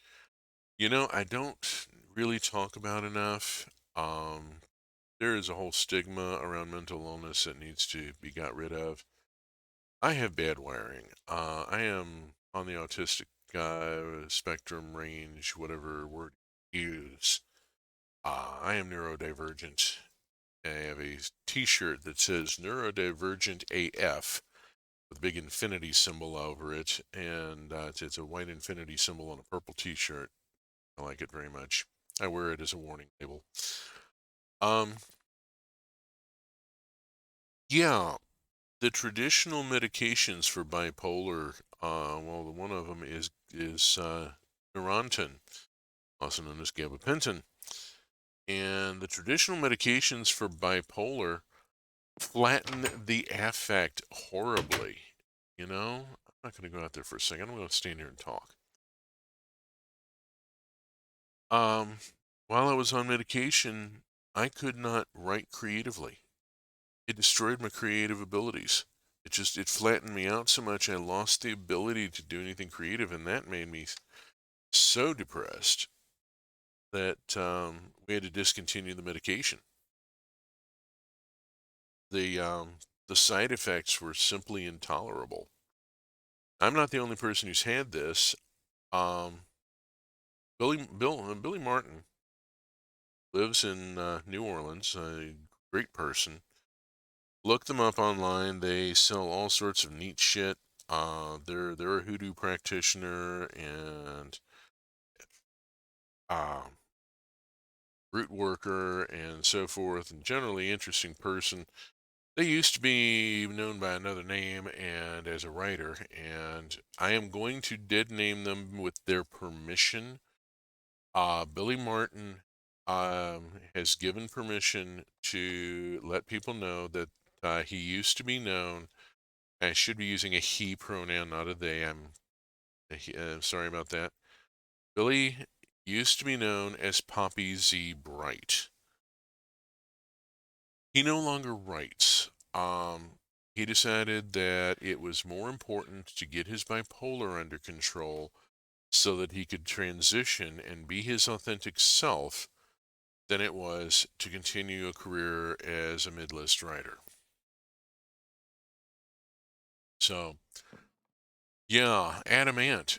I don't really talk about enough. There is a whole stigma around mental illness that needs to be got rid of. I have bad wiring. I am on the autistic spectrum range, whatever word you use. I am neurodivergent. I have a T-shirt that says neurodivergent AF with a big infinity symbol over it, and it's a white infinity symbol on a purple T-shirt. I like it very much. I wear it as a warning label. Yeah, the traditional medications for bipolar, one of them is Neurontin, also known as gabapentin. And the traditional medications for bipolar flatten the affect horribly. I'm not going to go out there for a second. I'm going to stand here and talk. While I was on medication, I could not write creatively. It destroyed my creative abilities. It flattened me out so much I lost the ability to do anything creative, and that made me so depressed that we had to discontinue the medication. The side effects were simply intolerable. I'm not the only person who's had this. Billy Martin lives in New Orleans. A great person. Look them up online. They sell all sorts of neat shit. They're a hoodoo practitioner and root worker and so forth, and generally interesting person. They used to be known by another name and as a writer, and I am going to dead name them with their permission. Billy Martin has given permission to let people know that he used to be known. I should be using a he pronoun, not a they. I'm sorry about that. Billy used to be known as Poppy Z. Bright. He no longer writes. He decided that it was more important to get his bipolar under control so that he could transition and be his authentic self than it was to continue a career as a mid-list writer. So, yeah, Adam Ant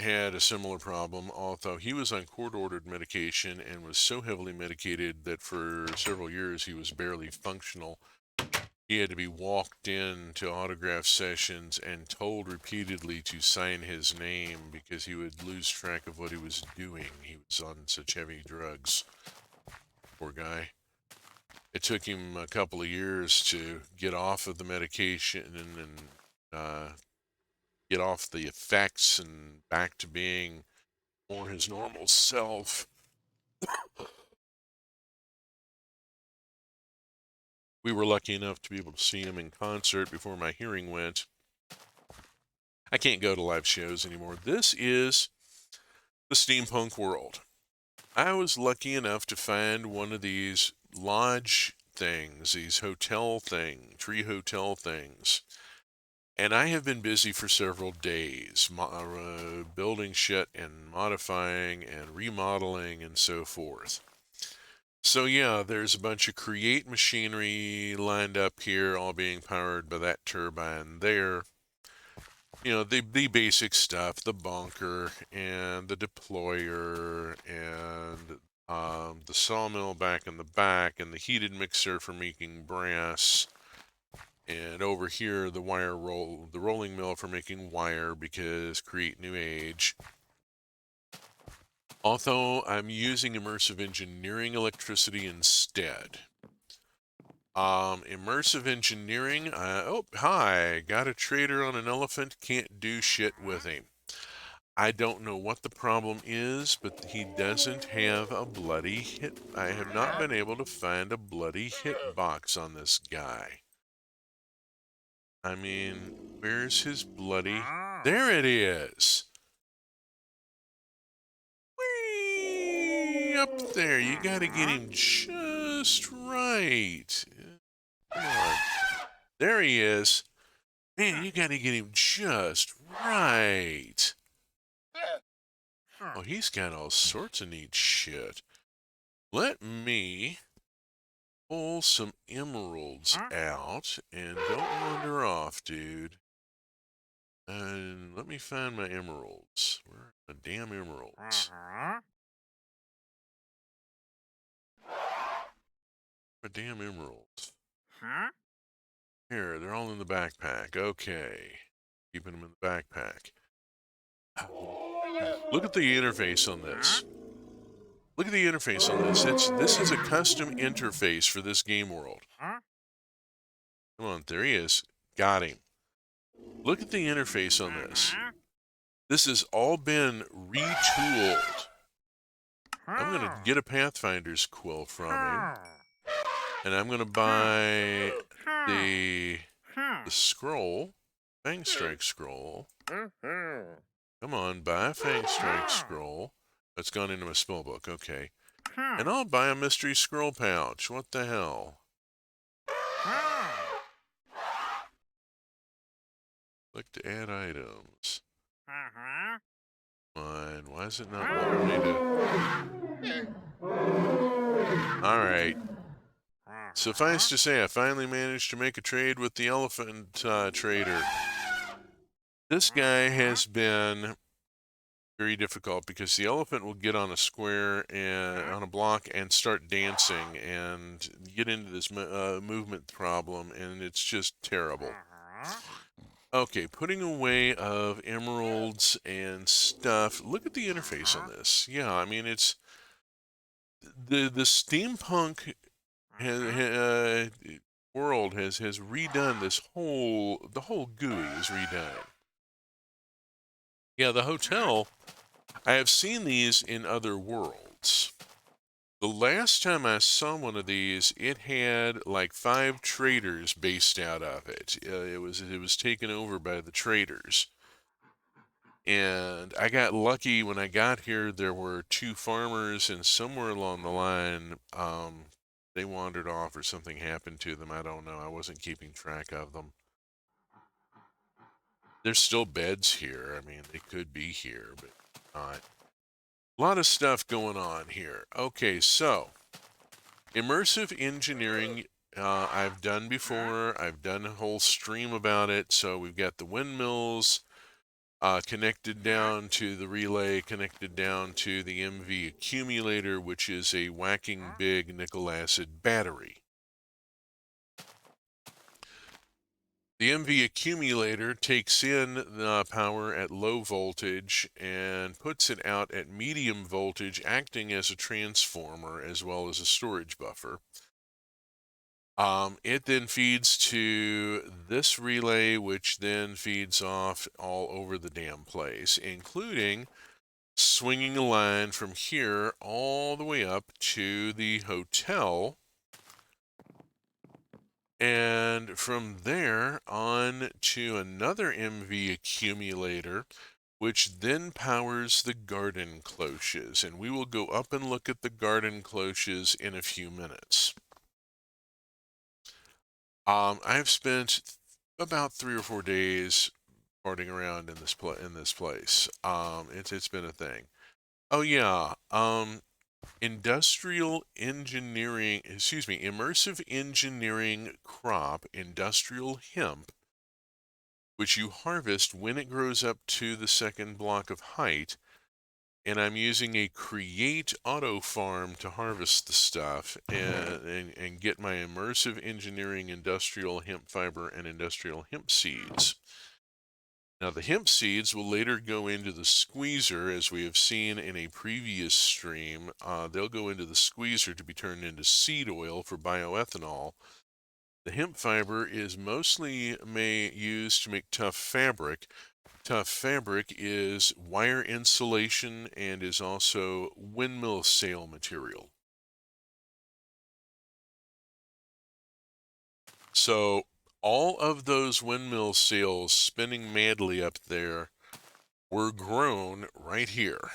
had a similar problem, although he was on court-ordered medication and was so heavily medicated that for several years he was barely functional. He had to be walked in to autograph sessions and told repeatedly to sign his name because he would lose track of what he was doing. He was on such heavy drugs. Poor guy. It took him a couple of years to get off of the medication and get off the effects and back to being more his normal self. We were lucky enough to be able to see him in concert before my hearing went. I can't go to live shows anymore. This is the steampunk world. I was lucky enough to find one of these lodge things, these tree hotel things. And I have been busy for several days, building shit and modifying and remodeling and so forth. So yeah, there's a bunch of Create machinery lined up here, all being powered by that turbine there. You know, the basic stuff, the bunker and the deployer and the sawmill back in the back and the heated mixer for making brass. And over here, the rolling mill for making wire because Create New Age. Although I'm using immersive engineering electricity instead. Immersive engineering, oh, hi, got a trader on an elephant, can't do shit with him. I don't know what the problem is, but he doesn't have a bloody hit. I have not been able to find a bloody hitbox on this guy. I mean, where's his bloody... There it is! Whee! Up there, you gotta get him just right. Come on. There he is. Man, you gotta get him just right. Oh, he's got all sorts of neat shit. Let me pull some emeralds out and don't wander off, dude. And let me find my emeralds. Where are the damn emeralds? My damn emeralds. Here, they're all in the backpack. Okay. Keeping them in the backpack. Look at the interface on this. Look at the interface on this. This is a custom interface for this game world. Come on, there he is. Got him. Look at the interface on this. This has all been retooled. I'm going to get a Pathfinder's quill from him. And I'm going to buy the scroll. Fang Strike scroll. Come on, buy a Fang Strike scroll. That's gone into my spell book, okay. And I'll buy a mystery scroll pouch. What the hell? Click to add items. Fine. Why is it not wanting me to... Alright. Suffice to say, I finally managed to make a trade with the elephant trader. This guy has been very difficult because the elephant will get on a square and on a block and start dancing and get into this movement problem, and it's just terrible. Okay, putting away of emeralds and stuff. Look at the interface on this. Yeah, I mean, it's the steampunk world has redone this the whole GUI is redone. Yeah, the hotel, I have seen these in other worlds. The last time I saw one of these, it had like 5 traders based out of it. It was taken over by the traders. And I got lucky when I got here. There were 2 farmers, and somewhere along the line, they wandered off or something happened to them. I don't know. I wasn't keeping track of them. There's still beds here. I mean, they could be here, but not. A lot of stuff going on here. Okay, so immersive engineering I've done before. I've done a whole stream about it. So we've got the windmills connected down to the relay, connected down to the MV accumulator, which is a whacking big nickel acid battery. The MV accumulator takes in the power at low voltage and puts it out at medium voltage, acting as a transformer as well as a storage buffer. It then feeds to this relay, which then feeds off all over the damn place, including swinging a line from here all the way up to the hotel. And from there on to another MV accumulator, which then powers the garden cloches. And we will go up and look at the garden cloches in a few minutes. I've spent about 3 or 4 days farting around in this place. It's been a thing. Oh yeah. Industrial engineering, excuse me, immersive engineering crop, industrial hemp, which you harvest when it grows up to the second block of height. And I'm using a Create Auto Farm to harvest the stuff and get my immersive engineering industrial hemp fiber and industrial hemp seeds. Now, the hemp seeds will later go into the squeezer, as we have seen in a previous stream. They'll go into the squeezer to be turned into seed oil for bioethanol. The hemp fiber is mostly used to make tough fabric. Tough fabric is wire insulation and is also windmill sail material. So all of those windmill sails spinning madly up there were grown right here.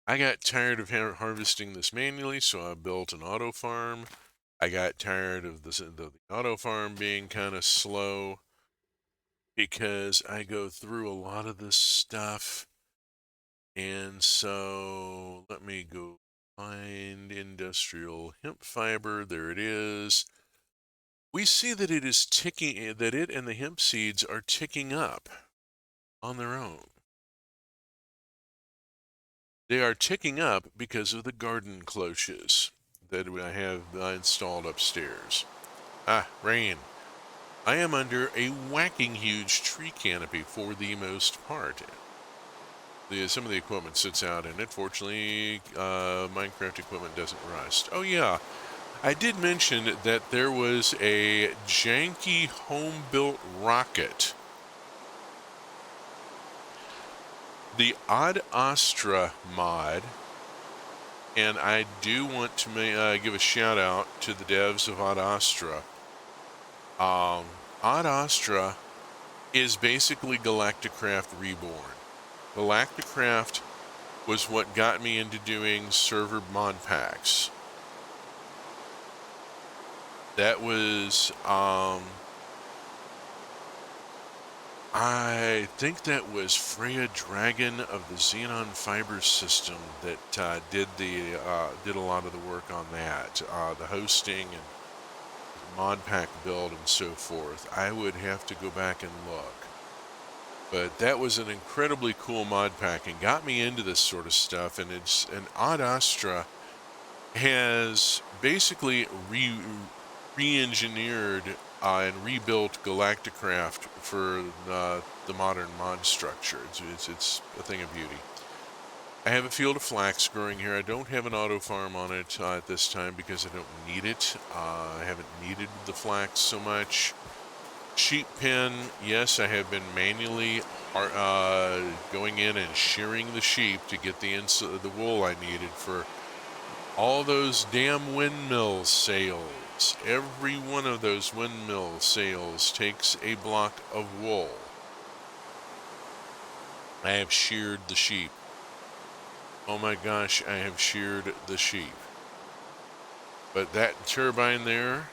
I got tired of harvesting this manually, so I built an auto farm. I got tired of the auto farm being kind of slow because I go through a lot of this stuff. And so let me go find industrial hemp fiber. There it is. We see that it is ticking, that it and the hemp seeds are ticking up on their own. They are ticking up because of the garden cloches that I have installed upstairs. Ah, rain. I am under a whacking huge tree canopy for the most part. Some of the equipment sits out in it. Fortunately, Minecraft equipment doesn't rust. Oh yeah, I did mention that there was a janky home-built rocket. The Ad Astra mod, and I do want to give a shout out to the devs of Ad Astra. Ad Astra is basically Galacticraft Reborn. Galacticraft was what got me into doing server mod packs. That was, I think that was Freya Dragon of the Xenon Fiber system that did a lot of the work on that, the hosting and mod pack build and so forth. I would have to go back and look. But that was an incredibly cool mod pack and got me into this sort of stuff. And an Ad Astra has basically re-engineered and rebuilt Galacticraft for the modern mod structure. It's a thing of beauty. I have a field of flax growing here. I don't have an auto farm on it at this time because I don't need it. I haven't needed the flax so much. Sheep pen, yes, I have been manually going in and shearing the sheep to get the wool I needed for all those damn windmill sails. Every one of those windmill sails takes a block of wool. I have sheared the sheep. Oh my gosh, I have sheared the sheep. But that turbine there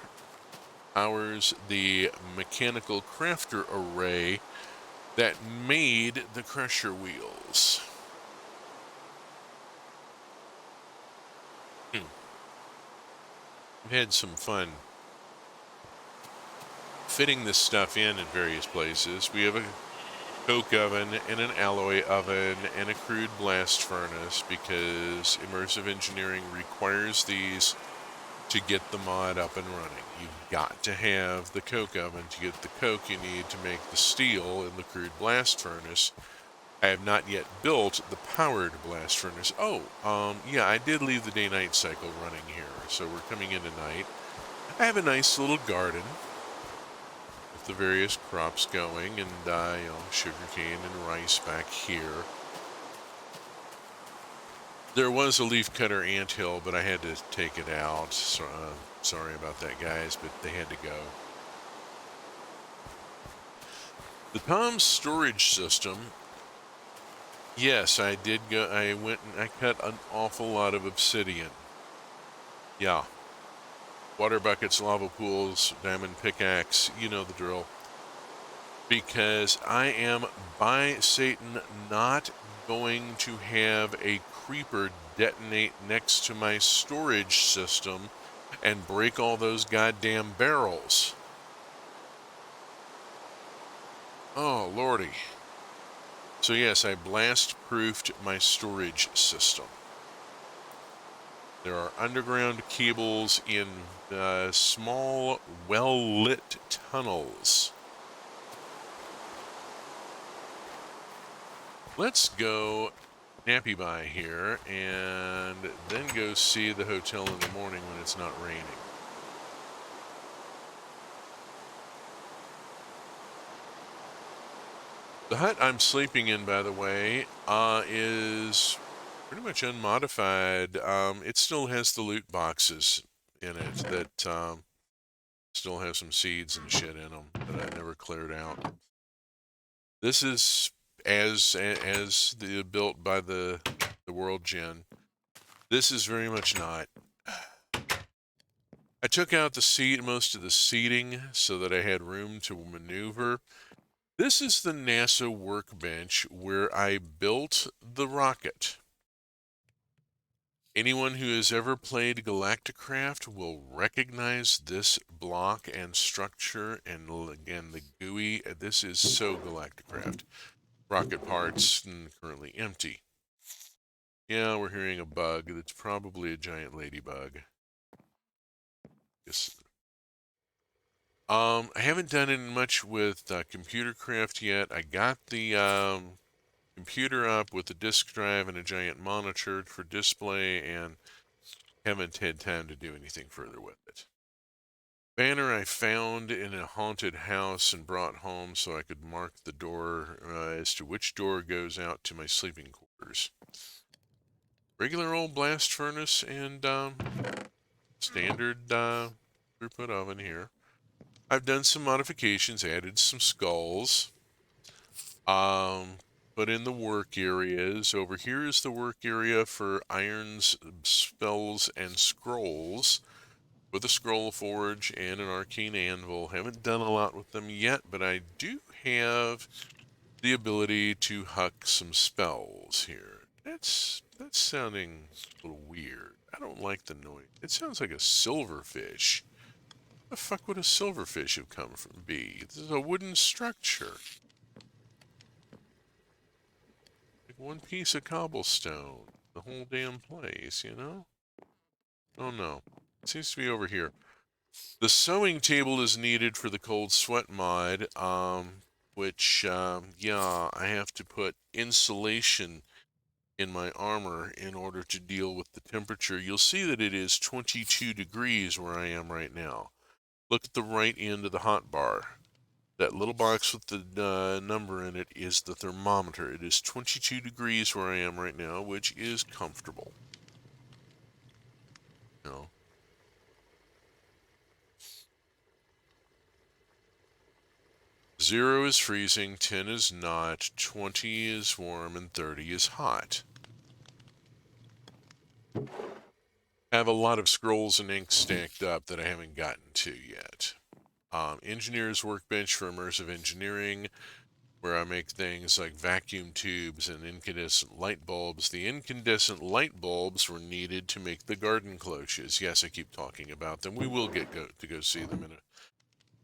powers the mechanical crafter array that made the crusher wheels. I've had some fun fitting this stuff in various places. We have a coke oven and an alloy oven and a crude blast furnace because immersive engineering requires these to get the mod up and running. You've got to have the coke oven to get the coke you need to make the steel in the crude blast furnace. I have not yet built the powered blast furnace. Yeah, I did leave the day-night cycle running here, so we're coming into night. I have a nice little garden with the various crops going, and sugarcane and rice back here. There was a leafcutter anthill, but I had to take it out. So, sorry about that, guys, but they had to go. The Tom storage system. Yes, I did go. I went and I cut an awful lot of obsidian. Yeah. water buckets, lava pools, diamond pickaxe, you know the drill. Because I am, by Satan, not going to have a creeper detonate next to my storage system and break all those goddamn barrels. Oh, lordy. So yes, I blast-proofed my storage system. There are underground cables in small, well-lit tunnels. Let's go nappy by here and then go see the hotel in the morning when it's not raining. The hut I'm sleeping in, by the way, is pretty much unmodified. It still has the loot boxes in it that still have some seeds and shit in them that I never cleared out. This is as built by the World Gen. This is very much not. I took out most of the seating so that I had room to maneuver. This is the NASA workbench where I built the rocket. Anyone who has ever played Galacticraft will recognize this block and structure, and again the GUI. This is so Galacticraft. Rocket parts currently empty. Yeah, we're hearing a bug. That's probably a giant ladybug. Yes. I haven't done it much with computer craft yet. I got the computer up with a disk drive and a giant monitor for display, and haven't had time to do anything further with it. Banner I found in a haunted house and brought home so I could mark the door as to which door goes out to my sleeping quarters. Regular old blast furnace and standard throughput oven here. I've done some modifications, added some skulls. Put in the work areas. Over here is the work area for irons, spells, and scrolls, with a scroll forge and an arcane anvil. Haven't done a lot with them yet, but I do have the ability to huck some spells here. That's sounding a little weird. I don't like the noise. It sounds like a silverfish. The fuck would a silverfish have come from be? This is a wooden structure. Like one piece of cobblestone. The whole damn place, you know? Oh no. It seems to be over here. The sewing table is needed for the cold sweat mod, which, yeah, I have to put insulation in my armor in order to deal with the temperature. You'll see that it is 22 degrees where I am right now. Look at the right end of the hot bar. That little box with the number in it is the thermometer. It is 22 degrees where I am right now, which is comfortable. You know. 0 is freezing, 10 is not, 20 is warm, and 30 is hot. I have a lot of scrolls and ink stacked up that I haven't gotten to yet. Engineer's workbench for immersive engineering, where I make things like vacuum tubes and incandescent light bulbs. The incandescent light bulbs were needed to make the garden cloches. Yes, I keep talking about them. We will to go see them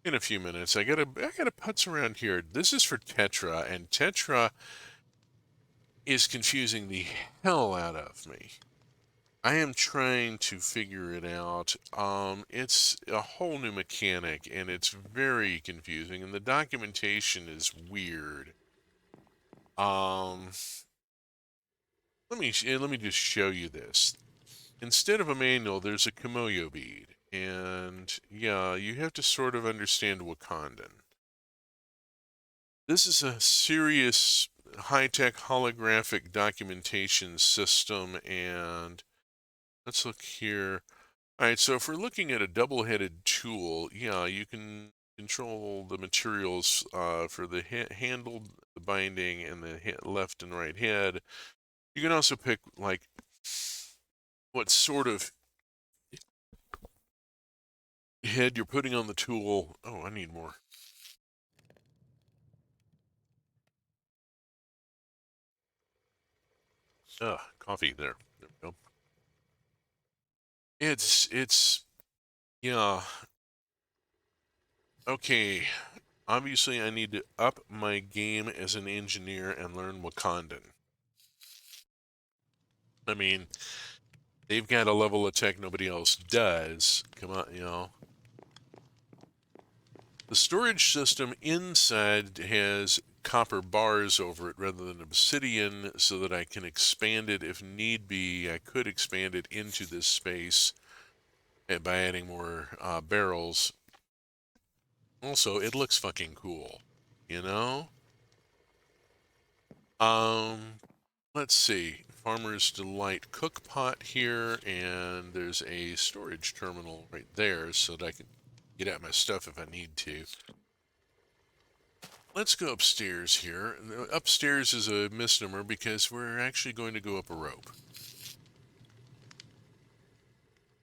in a few minutes. I gotta putz around here. This is for Tetra, and Tetra is confusing the hell out of me. I am trying to figure it out. It's a whole new mechanic, and it's very confusing, and the documentation is weird. Let me just show you this. Instead of a manual, there's a Kimoyo bead, and yeah, you have to sort of understand Wakandan. This is a serious high-tech holographic documentation system, and let's look here. All right, so if we're looking at a double-headed tool, yeah, you can control the materials for the handle, the binding, and the left and right head. You can also pick, like, what sort of head you're putting on the tool. Oh, I need more. Coffee there. There we go. It's yeah. Okay. Obviously, I need to up my game as an engineer and learn Wakandan. I mean, they've got a level of tech nobody else does. Come on, you know. The storage system inside has copper bars over it rather than obsidian so that I can expand it if need be. I could expand it into this space by adding more barrels. Also, it looks fucking cool, you know? Um, let's see. Farmer's Delight cook pot here, and there's a storage terminal right there so that I can get at my stuff if I need to. Let's go upstairs here. Upstairs is a misnomer because we're actually going to go up a rope.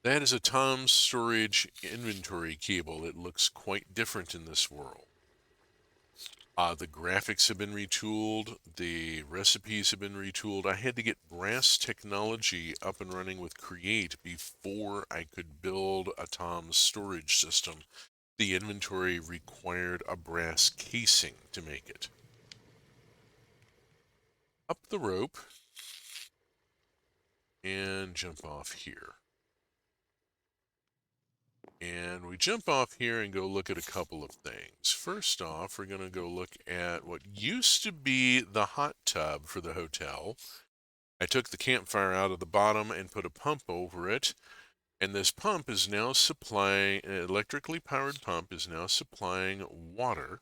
That is a Tom's storage inventory cable. It looks quite different in this world. The graphics have been retooled. The recipes have been retooled. I had to get brass technology up and running with Create before I could build a Tom's storage system. The inventory required a brass casing to make it. Up the rope and jump off here. And we jump off here and go look at a couple of things. First off, we're going to go look at what used to be the hot tub for the hotel. I took the campfire out of the bottom and put a pump over it. And this pump is now supplying, an electrically powered pump is now supplying water.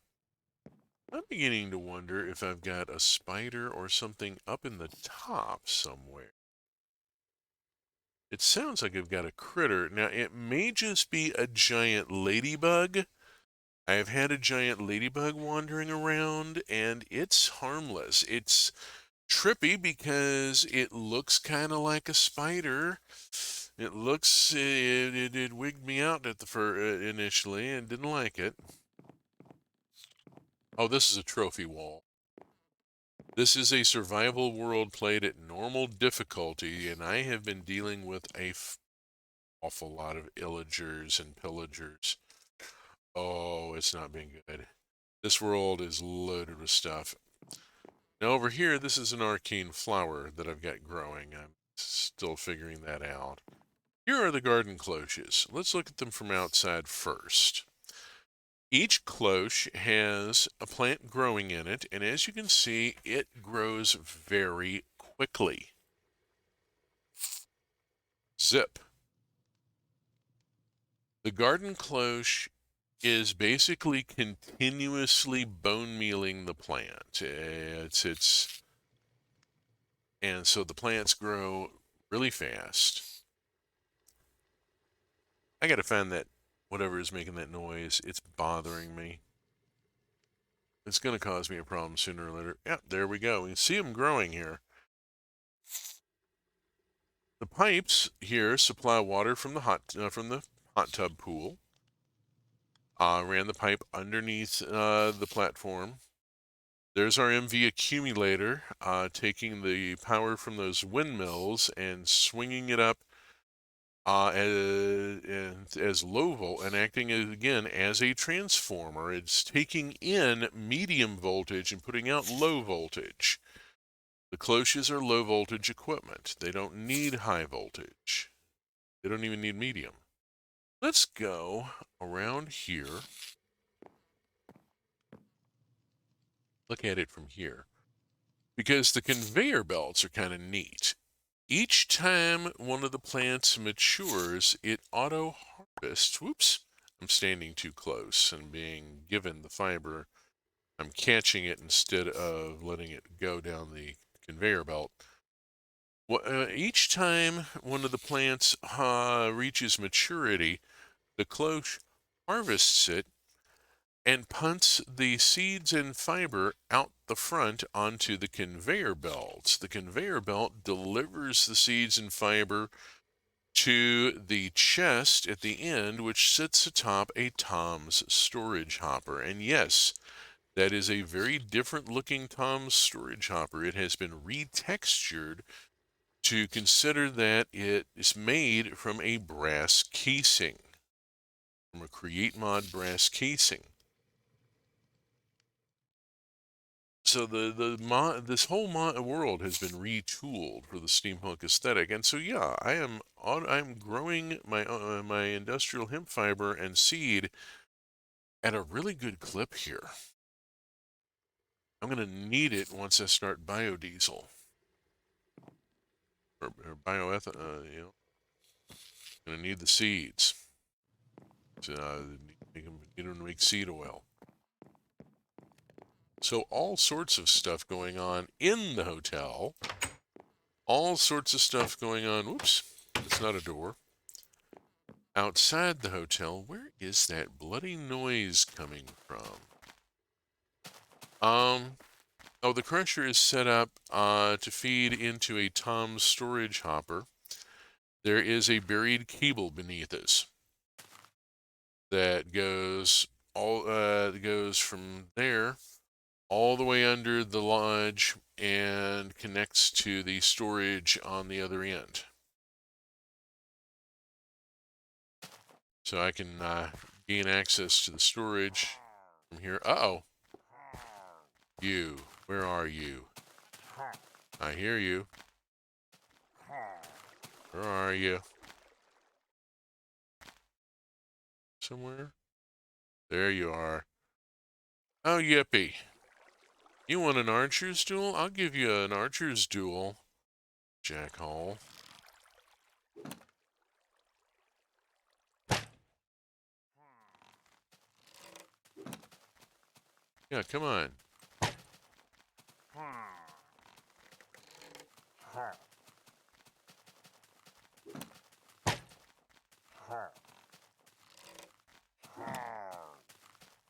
I'm beginning to wonder if I've got a spider or something up in the top somewhere. It sounds like I've got a critter. Now, it may just be a giant ladybug. I've had a giant ladybug wandering around, and it's harmless. It's trippy because it looks kind of like a spider. It looks, it wigged me out at the initially and didn't like it. Oh, this is a trophy wall. This is a survival world played at normal difficulty, and I have been dealing with a awful lot of illagers and pillagers. Oh, it's not been good. This world is loaded with stuff. Now over here, this is an arcane flower that I've got growing. I'm still figuring that out. Here are the garden cloches. Let's look at them from outside first. Each cloche has a plant growing in it, and as you can see, it grows very quickly. Zip. The garden cloche is basically continuously bone mealing the plant. And so the plants grow really fast. I gotta find that whatever is making that noise. It's bothering me. It's gonna cause me a problem sooner or later. Yep, there we go. We can see them growing here. The pipes here supply water from the hot tub pool. Ran the pipe underneath the platform. There's our MV accumulator, taking the power from those windmills and swinging it up as low volt and acting again as a transformer. It's taking in medium voltage and putting out low voltage. The cloches are low voltage equipment. They don't need high voltage. They don't even need medium. Let's go around here. Look at it from here. Because the conveyor belts are kind of neat. Each time one of the plants matures, it auto-harvests. Whoops, I'm standing too close and being given the fiber. I'm catching it instead of letting it go down the conveyor belt. Each time one of the plants reaches maturity, the cloche harvests it and punts the seeds and fiber out the front onto the conveyor belts. The conveyor belt delivers the seeds and fiber to the chest at the end, which sits atop a Tom's storage hopper. And yes, that is a very different looking Tom's storage hopper. It has been retextured to consider that it is made from a brass casing, from a Create Mod brass casing. So this whole world has been retooled for the steampunk aesthetic, and so yeah, I'm growing my industrial hemp fiber and seed at a really good clip here. I'm gonna need it once I start biodiesel or bioethanol. Gonna need the seeds. So need them to make seed oil. So all sorts of stuff going on in the hotel. All sorts of stuff going on. Whoops, it's not a door. Outside the hotel, where is that bloody noise coming from? Oh, the crusher is set up to feed into a Tom's storage hopper. There is a buried cable beneath us that goes from there all the way under the lodge and connects to the storage on the other end. So I can gain access to the storage from here. Uh-oh. You, where are you? I hear you. Where are you? Somewhere? There you are. Oh, yippee. You want an archer's duel? I'll give you an archer's duel, Jackhole. Yeah, come on.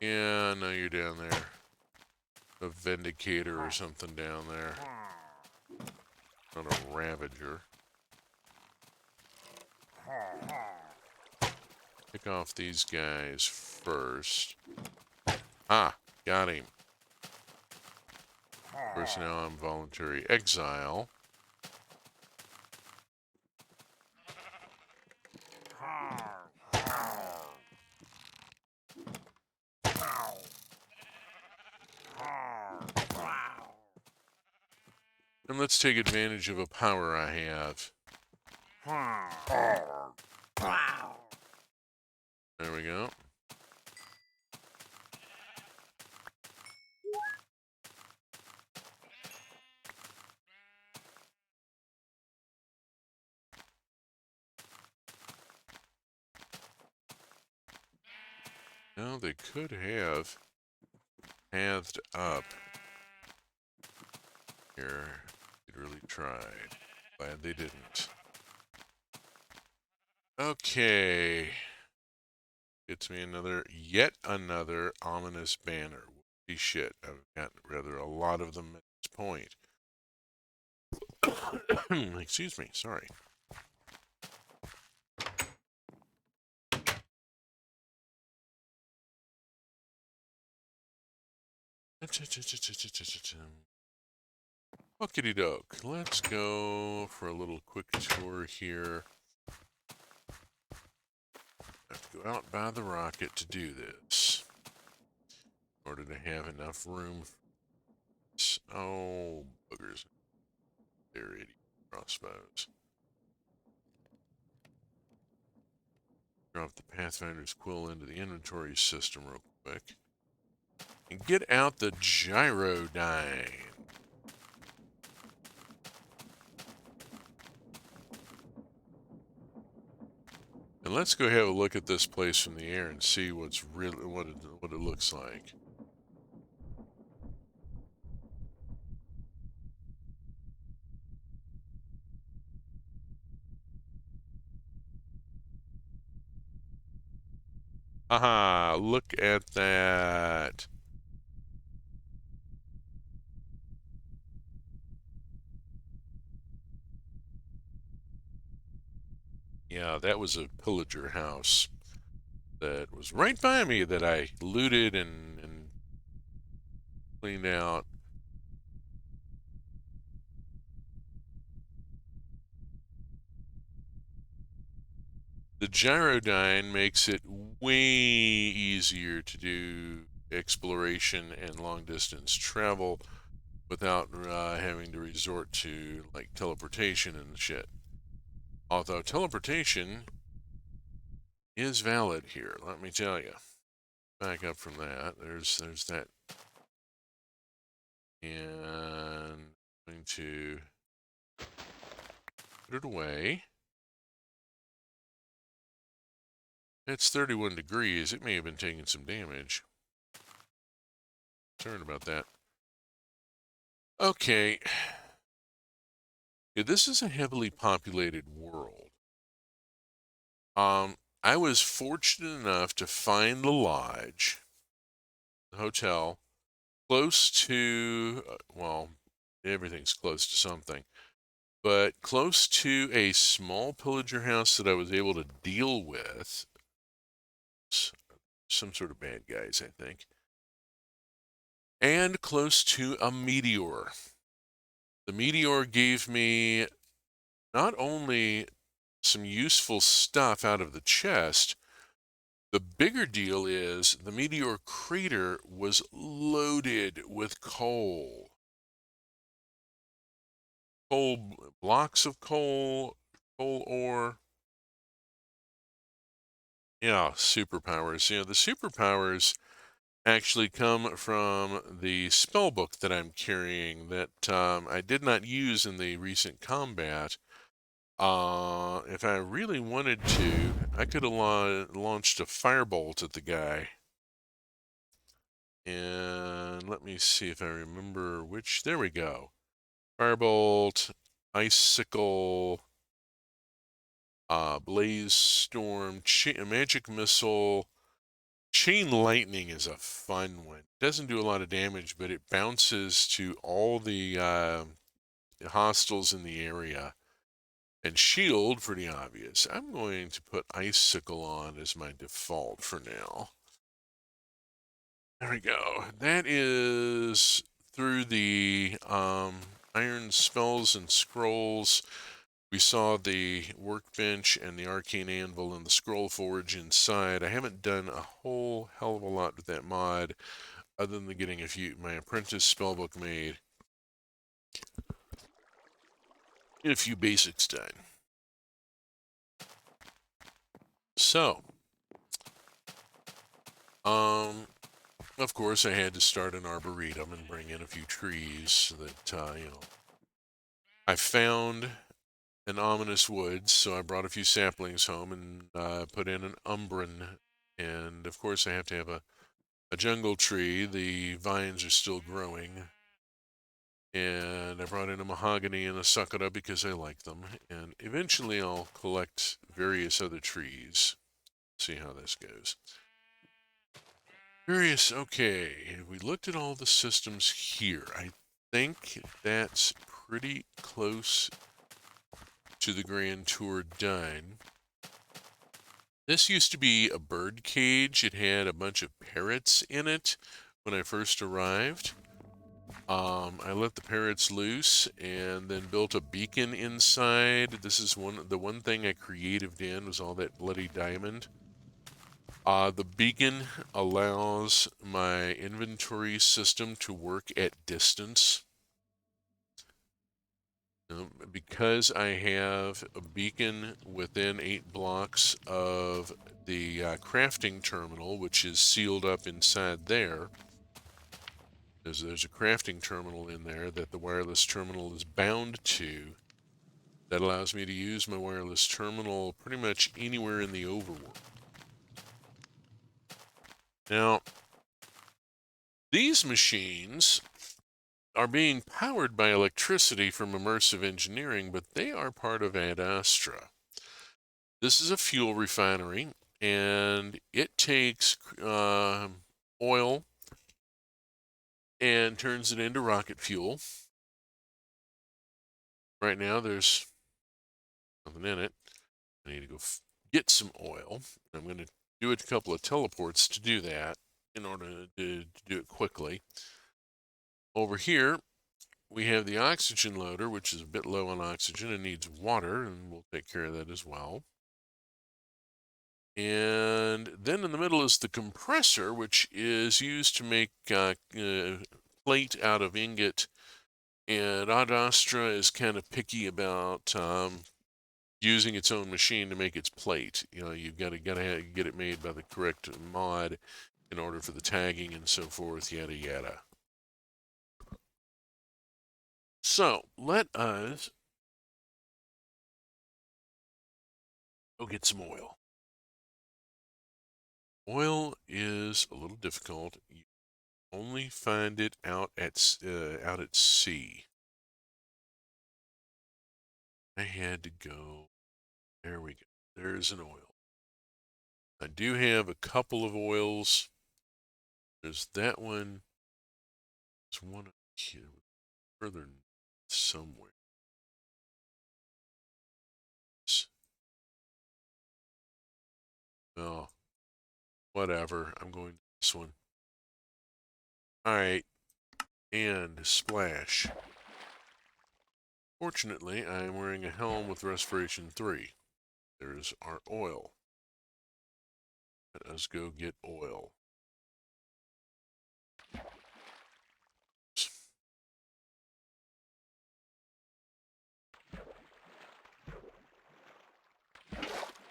Yeah, I know you're down there. A Vindicator or something down there. Not a Ravager. Pick off these guys first. Ah, got him. Of course, now I'm voluntary exile. And let's take advantage of a power I have. There we go. Now they could have pathed up here. They really tried. Glad they didn't. Okay. Gets me yet another ominous banner. Holy shit, I've got rather a lot of them at this point. Excuse me, sorry. Okie doke. Let's go for a little quick tour here. Have to go out by the rocket to do this in order to have enough room. Oh, boogers. They're idiot crossbows. Drop the Pathfinder's quill into the inventory system real quick. And get out the gyrodyne. And let's go have a look at this place from the air and see what it looks like. Aha, look at that. Yeah, that was a pillager house that was right by me that I looted and cleaned out. The gyrodyne makes it way easier to do exploration and long distance travel without having to resort to like teleportation and shit. Although teleportation is valid here, let me tell you. Back up from that. There's that, and I'm going to put it away. It's 31 degrees. It may have been taking some damage. Sorry about that. Okay. Yeah, this is a heavily populated world. I was fortunate enough to find the lodge, the hotel, close to, well, everything's close to something, but close to a small pillager house that I was able to deal with. Some sort of bad guys, I think. And close to a meteor. The meteor gave me not only some useful stuff out of the chest, the bigger deal is the meteor crater was loaded with coal. Blocks of coal ore. Yeah, superpowers. The superpowers actually come from the spell book that I'm carrying that I did not use in the recent combat. If I really wanted to, I could have launched a firebolt at the guy. And let me see if I remember which. There we go. Firebolt, icicle, blaze storm, magic missile. Chain lightning is a fun one. Doesn't do a lot of damage, but it bounces to all the hostiles in the area. And shield, pretty obvious. I'm going to put icicle on as my default for now. There we go. That is through the iron spells and scrolls. We saw the workbench and the arcane anvil and the scroll forge inside. I haven't done a whole hell of a lot with that mod other than getting my apprentice spellbook made. And a few basics done. So, of course I had to start an arboretum and bring in a few trees that, I found an ominous woods, so I brought a few saplings home and put in an umbran. And of course I have to have a jungle tree. The vines are still growing. And I brought in a mahogany and a sakura because I like them. And eventually I'll collect various other trees. See how this goes. Okay. We looked at all the systems here. I think that's pretty close to the grand tour done. This used to be a bird cage. It had a bunch of parrots in it when I first arrived. I let the parrots loose and then built a beacon inside. This is the one thing I creatived in was all that bloody diamond. The beacon allows my inventory system to work at distance. Because I have a beacon within 8 blocks of the crafting terminal, which is sealed up inside there. There's a crafting terminal in there that the wireless terminal is bound to. That allows me to use my wireless terminal pretty much anywhere in the overworld. Now, these machines are being powered by electricity from immersive engineering, but they are part of Ad Astra. This is a fuel refinery, and it takes oil and turns it into rocket fuel. Right now, there's nothing in it. I need to go get some oil. I'm going to do a couple of teleports to do that in order to do it quickly. Over here, we have the oxygen loader, which is a bit low on oxygen and needs water, and we'll take care of that as well. And then in the middle is the compressor, which is used to make plate out of ingot. And Ad Astra is kind of picky about using its own machine to make its plate. You know, you've got to get it made by the correct mod in order for the tagging and so forth, yada yada. So let us go get some oil. Oil is a little difficult. You only find it out at sea. I had to go. There we go. There's an oil. I do have a couple of oils. There's that one. There's one here, further somewhere. Oh, whatever. I'm going to this one. All right. And splash. Fortunately, I am wearing a helm with respiration 3. There's our oil. Let us go get oil.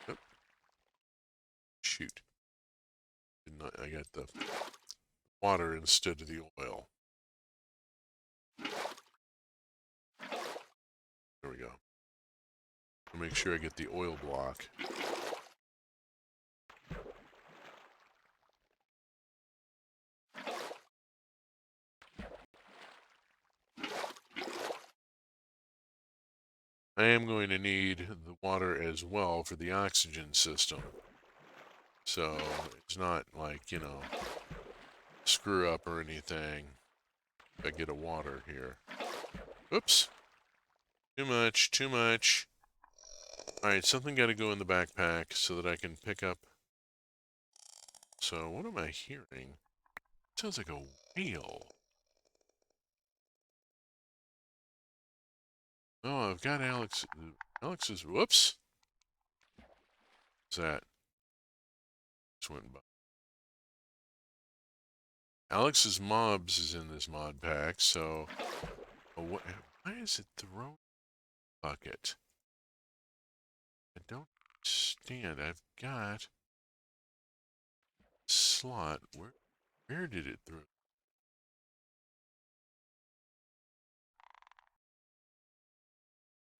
Oh, shoot. I got the water instead of the oil. There we go. I'll make sure I get the oil block. I am going to need the water as well for the oxygen system. So it's not like, you know, screw up or anything. I get a water here. Oops. Too much, too much. Alright, something got to go in the backpack so that I can pick up. So what am I hearing? It sounds like a whale. Oh, I've got Alex. Alex's. Whoops. What's that? Just went by. Alex's mobs is in this mod pack, so. Oh, why is it throwing bucket? I don't understand. I've got slot. Where did it throw?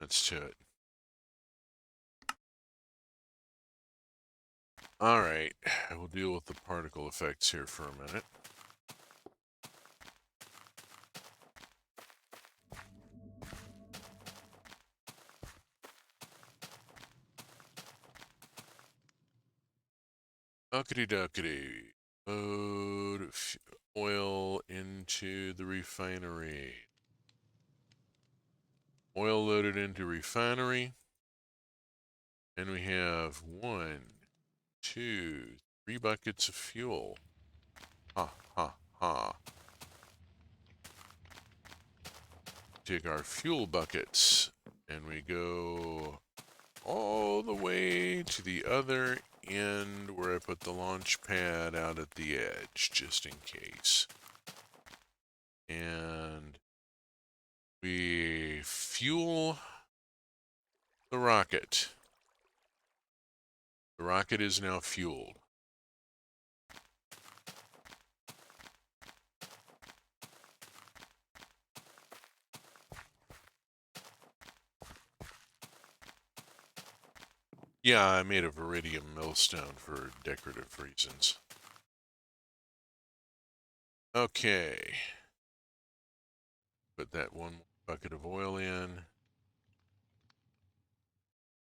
Let's to it. Alright, we'll deal with the particle effects here for a minute. Ockety dockety. Load oil into the refinery. Oil loaded into refinery. And we have 1, 2, 3 buckets of fuel. Ha, ha, ha. Take our fuel buckets and we go all the way to the other end where I put the launch pad out at the edge, just in case. And we fuel the rocket. The rocket is now fueled. Yeah, I made a Viridium millstone for decorative reasons. Okay. Put that one bucket of oil in.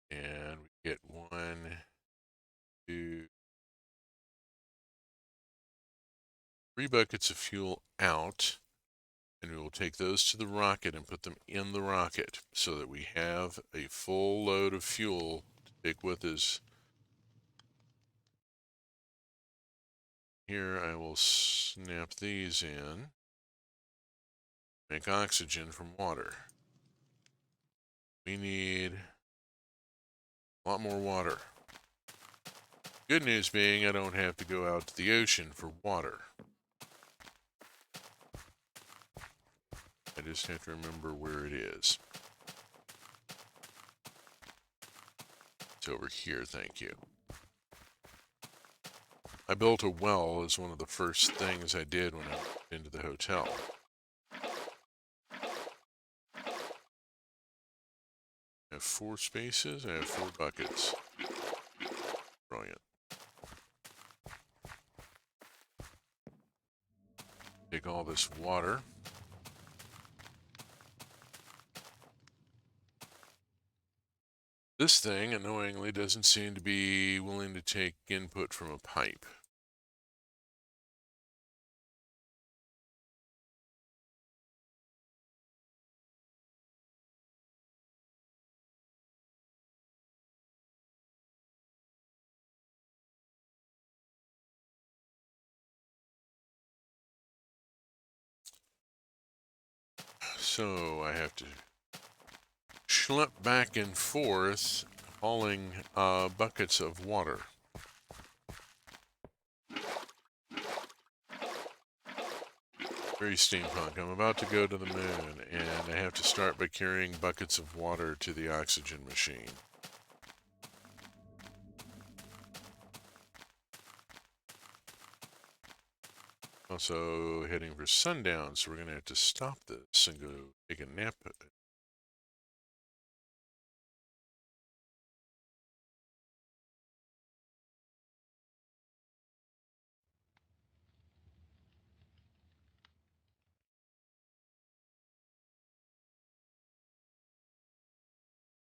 And we get 1, 2, 3 buckets of fuel out. And we will take those to the rocket and put them in the rocket so that we have a full load of fuel to take with us. Here I will snap these in. Make oxygen from water. We need a lot more water. Good news being I don't have to go out to the ocean for water. I just have to remember where it is. It's over here, thank you. I built a well as one of the first things I did when I went into the hotel. I have 4 spaces, I have 4 buckets. Brilliant. Take all this water. This thing, annoyingly, doesn't seem to be willing to take input from a pipe. So I have to schlep back and forth, hauling buckets of water. Very steampunk. I'm about to go to the moon, and I have to start by carrying buckets of water to the oxygen machine. Also heading for sundown, so we're going to have to stop this and go take a nap.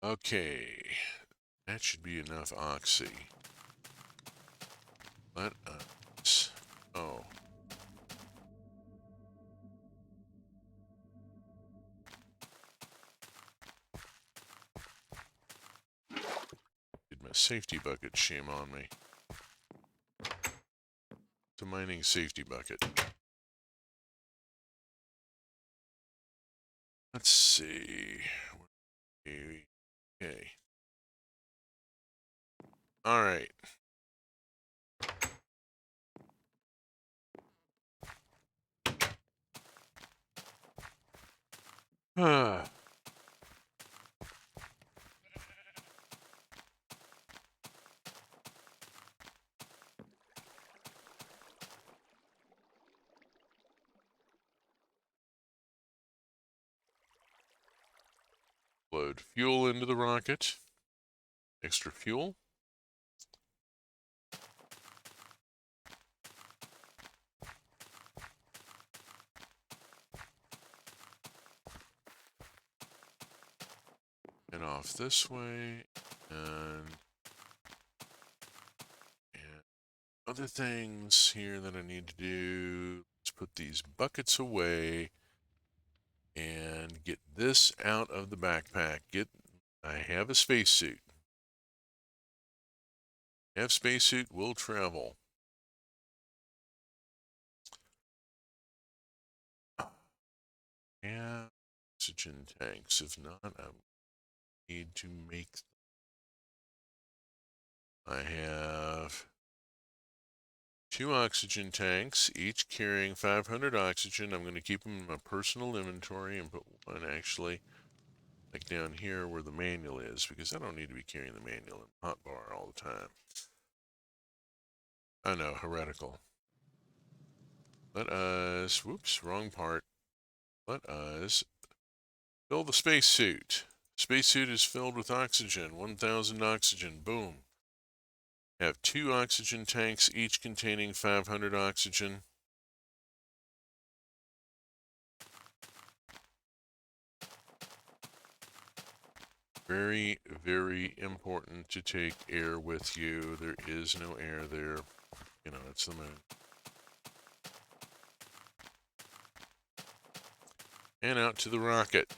Okay, that should be enough oxy. Let us... Oh. Did my safety bucket shame on me? It's a mining safety bucket. Let's see. Okay. All right. Load fuel into the rocket. Extra fuel. And off this way. And other things here that I need to do. Let's put these buckets away and get this out of the backpack. I have a spacesuit. Have spacesuit, will travel. And oxygen tanks. If not, I need to make. I have 2 oxygen tanks, each carrying 500 oxygen. I'm going to keep them in my personal inventory and put one actually like down here where the manual is, because I don't need to be carrying the manual in hotbar all the time. I know, heretical. Let us, whoops, wrong part. Let us fill the spacesuit. Spacesuit is filled with oxygen, 1,000 oxygen, boom. Have 2 oxygen tanks, each containing 500 oxygen. Very, very important to take air with you. There is no air there. You know, it's the moon. And out to the rocket.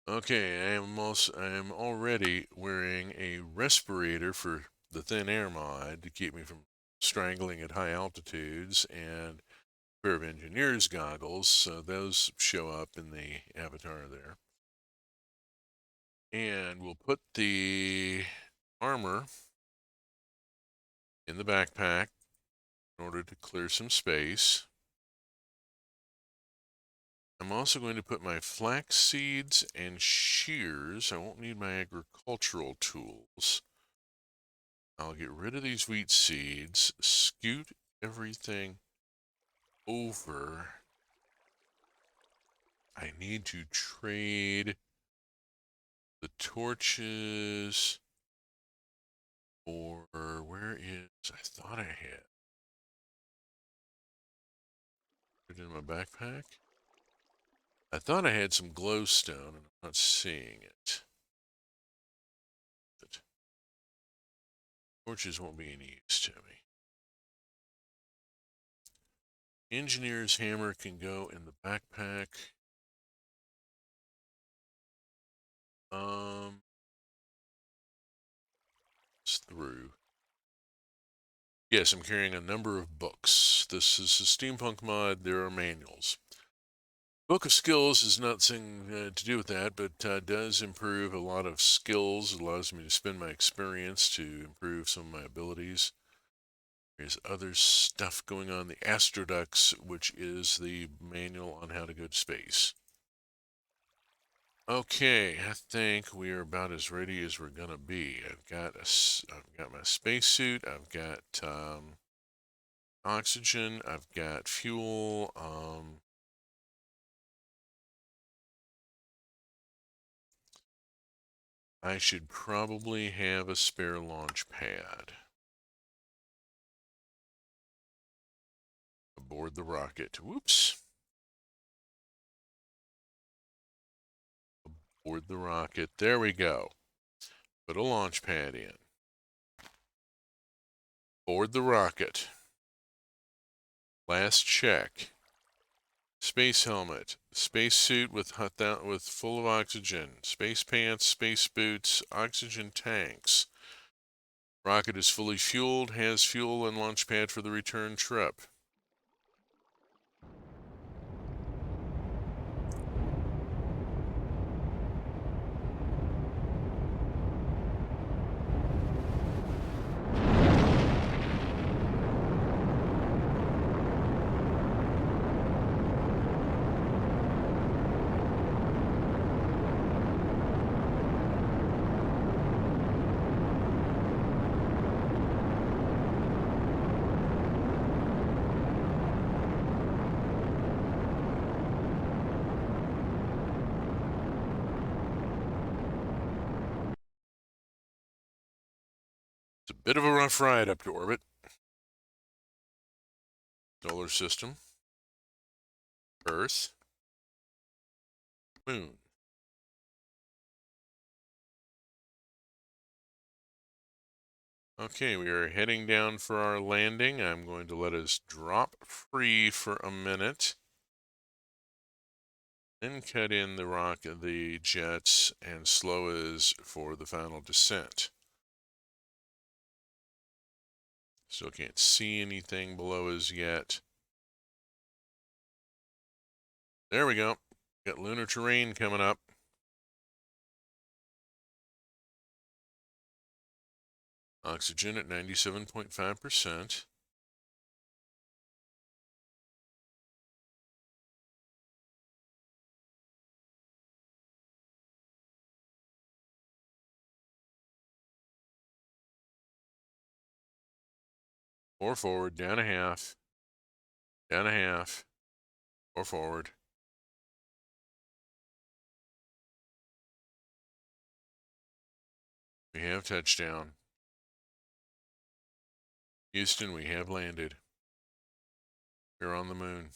Okay, I am already wearing a respirator for the thin air mod to keep me from strangling at high altitudes, and a pair of engineer's goggles, so those show up in the avatar there. And we'll put the armor in the backpack in order to clear some space. I'm also going to put my flax seeds and shears. I won't need my agricultural tools. I'll get rid of these wheat seeds, scoot everything over. I need to trade the torches, or where is, I thought I had it in my backpack. I thought I had some glowstone and I'm not seeing it. But torches won't be any use to me. Engineer's hammer can go in the backpack. It's through. Yes, I'm carrying a number of books. This is a steampunk mod. There are manuals. Book of Skills is nothing to do with that, but does improve a lot of skills. It allows me to spend my experience to improve some of my abilities. There's other stuff going on. The Astroducts, which is the manual on how to go to space. Okay, I think we are about as ready as we're gonna be. I've got my spacesuit. I've got oxygen. I've got fuel. I should probably have a spare launch pad aboard the rocket. Whoops. Aboard the rocket. There we go. Put a launch pad in. Board the rocket. Last check. Space helmet, space suit with full of oxygen, space pants, space boots, oxygen tanks. Rocket is fully fueled, has fuel and launch pad for the return trip. It's a bit of a rough ride up to orbit. Solar system. Earth. Moon. Okay, we are heading down for our landing. I'm going to let us drop free for a minute. Then cut in the jets, and slow as for the final descent. Still can't see anything below us yet. There we go. Got lunar terrain coming up. Oxygen at 97.5%. Or forward, down a half. Down a half. Or forward. We have touchdown. Houston, we have landed. We're on the moon.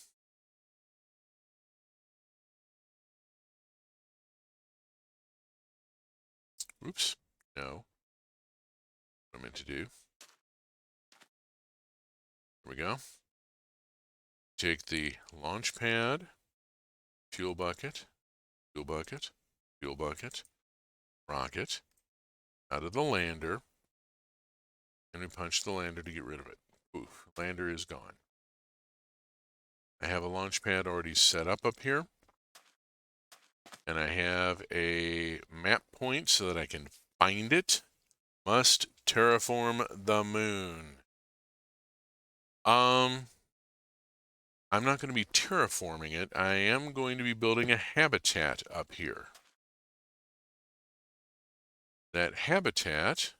Oops. No. What I meant to do. There we go. Take the launch pad, fuel bucket, fuel bucket, rocket, out of the lander, and we punch the lander to get rid of it. Oof, lander is gone. I have a launch pad already set up here, and I have a map point so that I can find it. Must terraform the moon. I'm not going to be terraforming it. I am going to be building a habitat up here. That habitat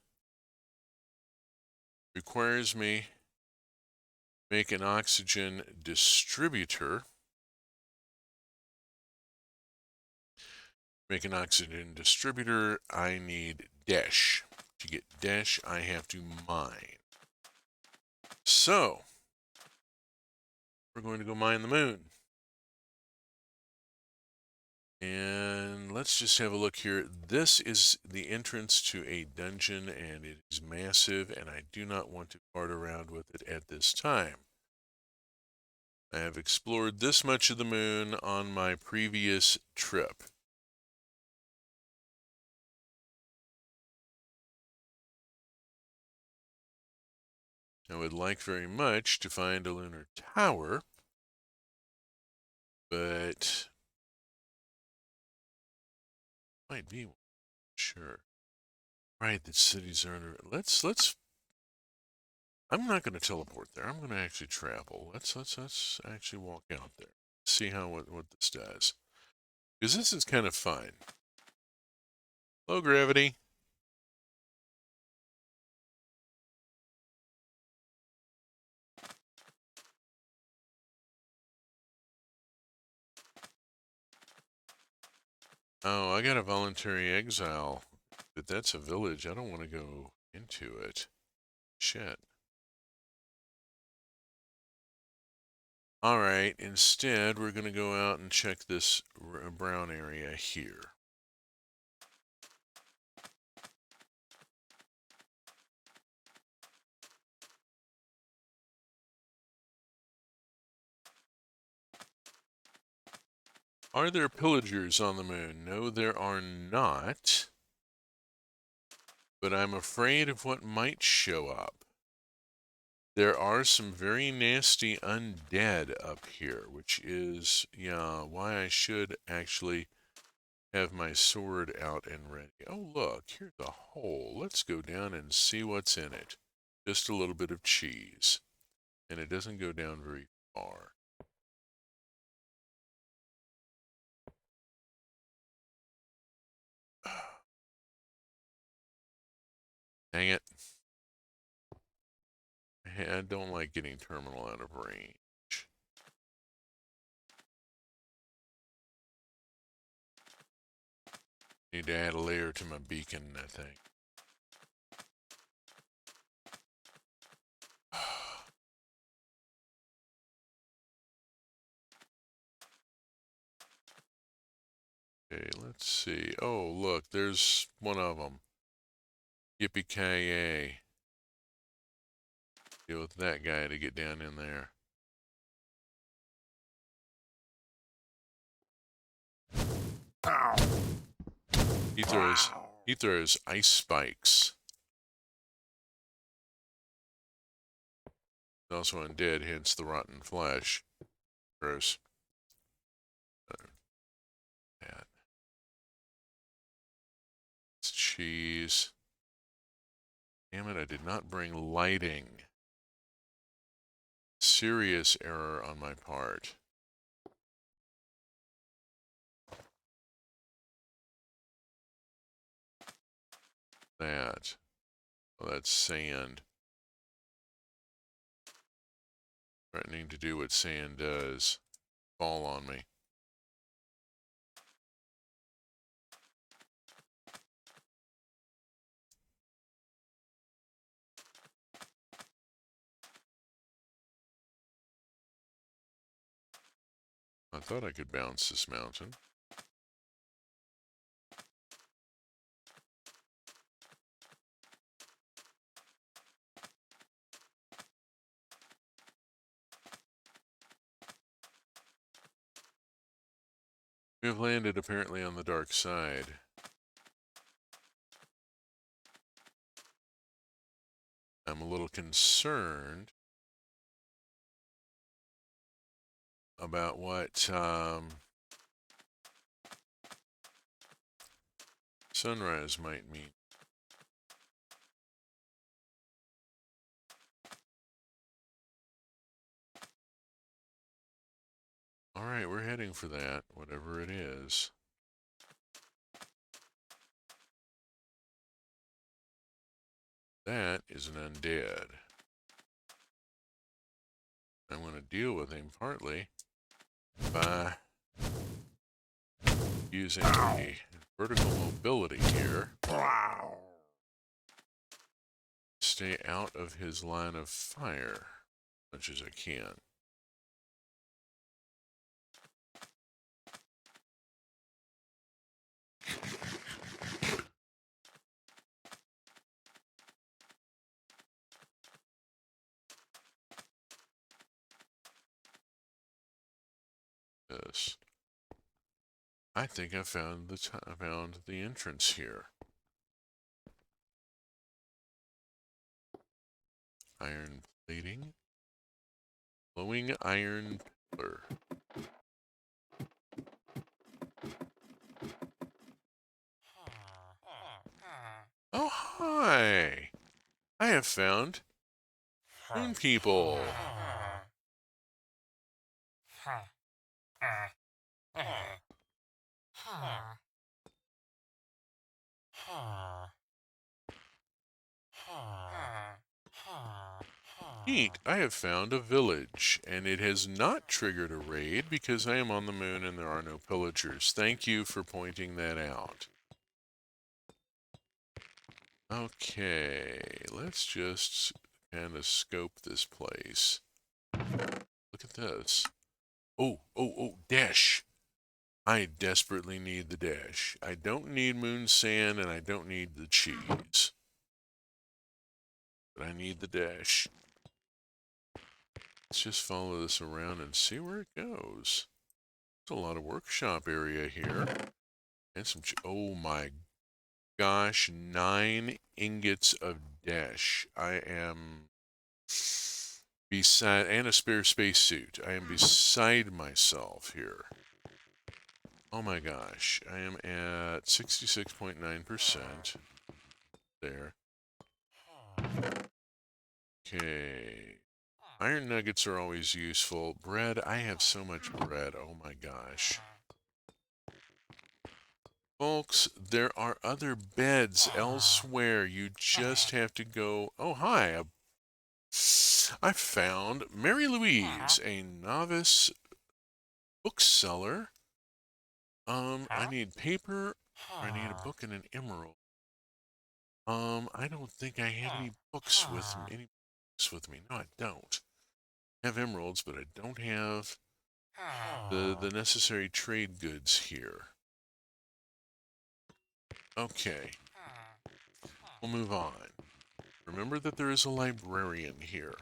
requires me to make an oxygen distributor. Make an oxygen distributor, I need dash. To get dash, I have to mine. So, we're going to go mine the moon. And let's just have a look here. This is the entrance to a dungeon, and it is massive, and I do not want to fart around with it at this time. I have explored this much of the moon on my previous trip. I would like very much to find a lunar tower, but might be one. Sure. Right, the cities are under. Let's. I'm not going to teleport there. I'm going to actually travel. Let's actually walk out there. See what this does. Because this is kind of fun. Low gravity. Oh, I got a voluntary exile. But that's a village. I don't want to go into it. Shit. Alright, instead we're going to go out and check this brown area here. Are there pillagers on the moon? No, there are not. But I'm afraid of what might show up. There are some very nasty undead up here, which is, yeah, why I should actually have my sword out and ready. Oh, look, here's a hole. Let's go down and see what's in it. Just a little bit of cheese. And it doesn't go down very far. Dang it. I don't like getting terminal out of range. Need to add a layer to my beacon, I think. Okay, let's see. Oh, look, there's one of them. Yippee-ki-yay. Deal with that guy to get down in there. Ow. He throws ice spikes. He's also undead, hence the rotten flesh. Gross. That. It's cheese. Damn it, I did not bring lighting. Serious error on my part. That. Oh, that's sand. Threatening to do what sand does. Fall on me. I thought I could bounce this mountain. We have landed apparently on the dark side. I'm a little concerned about what sunrise might mean. All right, we're heading for that, whatever it is. That is an undead. I'm going to deal with him partly by using the vertical mobility here. Stay out of his line of fire as much as I can. Yes. I think I found the entrance here. Iron plating. Glowing iron pillar. Oh, hi! I have found moon people. Neat, I have found a village, and it has not triggered a raid because I am on the moon and there are no pillagers. Thank you for pointing that out. Okay, let's just kind of scope this place. Look at this. Oh, dash. I desperately need the dash. I don't need moon sand and I don't need the cheese. But I need the dash. Let's just follow this around and see where it goes. There's a lot of workshop area here. And some, oh my gosh, 9 ingots of dash. I am beside, and a spare spacesuit. I am beside myself here. Oh my gosh, I am at 66.9%. There. Okay. Iron nuggets are always useful. Bread, I have so much bread. Oh my gosh. Folks, there are other beds elsewhere. You just have to go. Oh, hi. I found Mary Louise, a novice bookseller. I need paper. I need a book and an emerald. I don't think I have any books with me. No, I don't. I have emeralds, but I don't have the necessary trade goods here. Okay. We'll move on. Remember that there is a librarian here.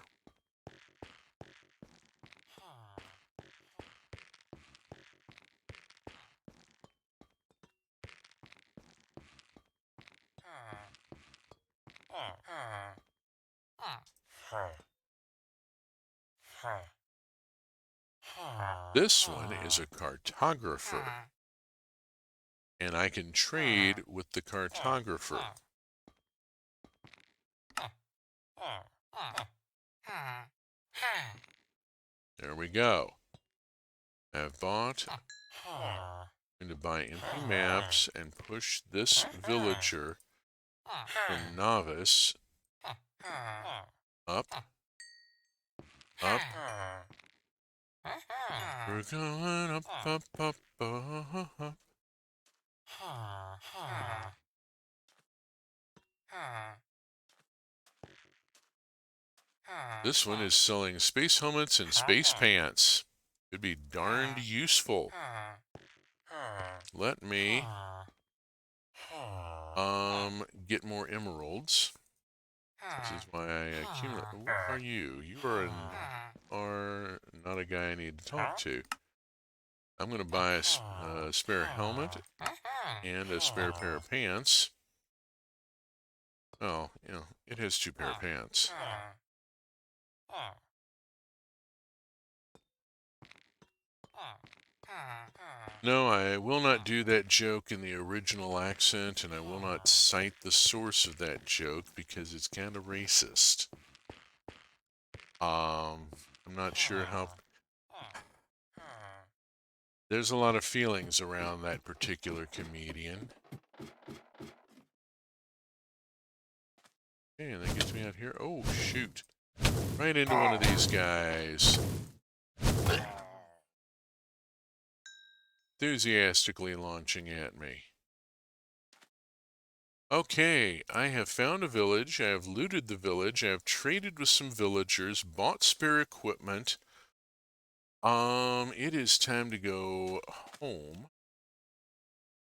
This one is a cartographer, and I can trade with the cartographer. There we go. I've bought. I'm going to buy empty maps and push this villager from novice up. We're going up. This one is selling space helmets and space pants. Could be darned useful. Let me get more emeralds. This is why I accumulate. What are you? You are not a guy I need to talk to. I'm going to buy a spare helmet and a spare pair of pants. Oh, you know, it has 2 pair of pants. No, I will not do that joke in the original accent, and I will not cite the source of that joke because it's kind of racist. I'm not sure how... There's a lot of feelings around that particular comedian. Okay, and that gets me out here. Oh, shoot. Right into one of these guys. Enthusiastically launching at me. Okay, I have found a village. I have looted the village. I have traded with some villagers, bought spare equipment. It is time to go home.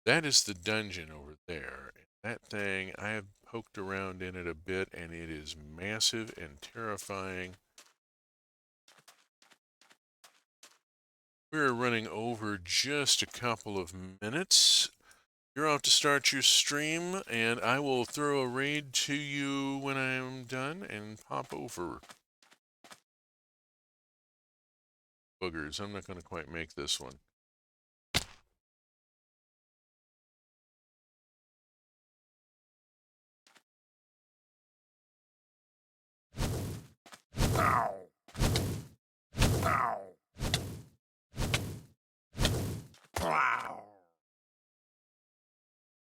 That is the dungeon over there. That thing, I have poked around in it a bit, and it is massive and terrifying. We're running over just a couple of minutes. You're off to start your stream, and I will throw a raid to you when I'm done and pop over. Boogers, I'm not going to quite make this one. Ow. Ow. Wow.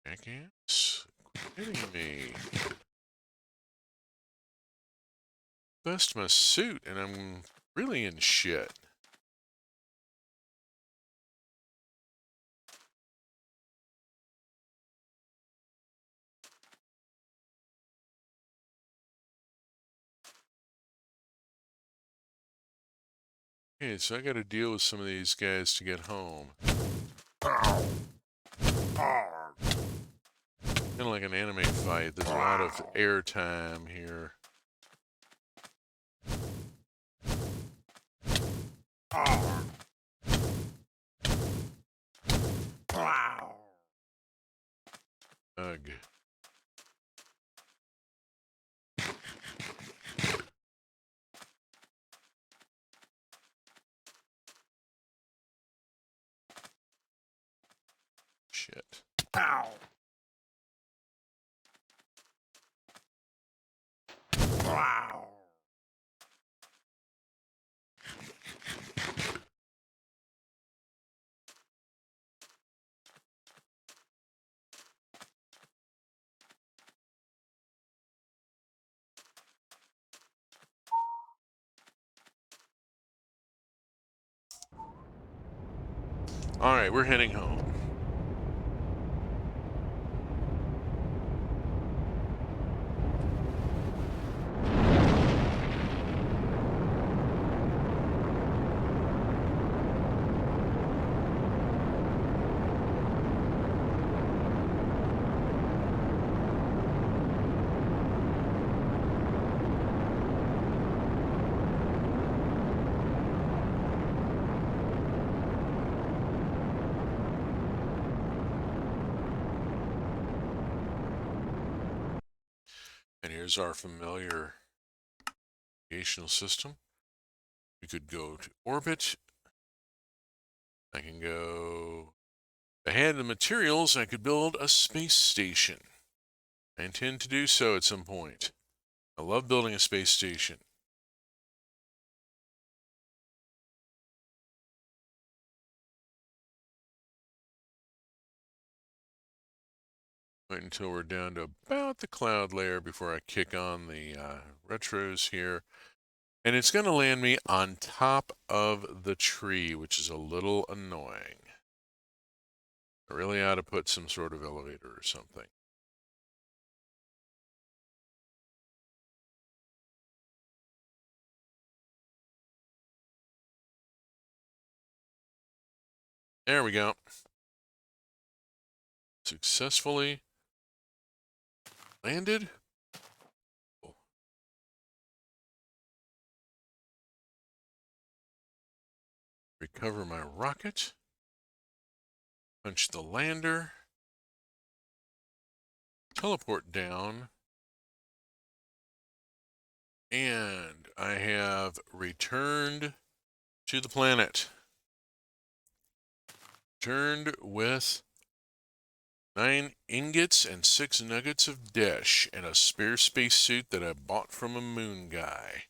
Jackass, quit hitting me. Bust my suit, and I'm really in shit. Okay, so I got to deal with some of these guys to get home. Ow. Ow. Kind of like an anime fight. There's a lot of airtime here. Ow. Wow. Ugh. Shit. Ow. Wow. All right, we're heading home. And here's our familiar navigational system. We could go to orbit. I can go... If I had the materials, I could build a space station. I intend to do so at some point. I love building a space station. Wait until we're down to about the cloud layer before I kick on the retros here. And it's going to land me on top of the tree, which is a little annoying. I really ought to put some sort of elevator or something. There we go. Successfully landed. Recover my rocket. Punch the lander. Teleport down. And I have returned to the planet. Returned with 9 ingots and 6 nuggets of dish and a spare spacesuit that I bought from a moon guy.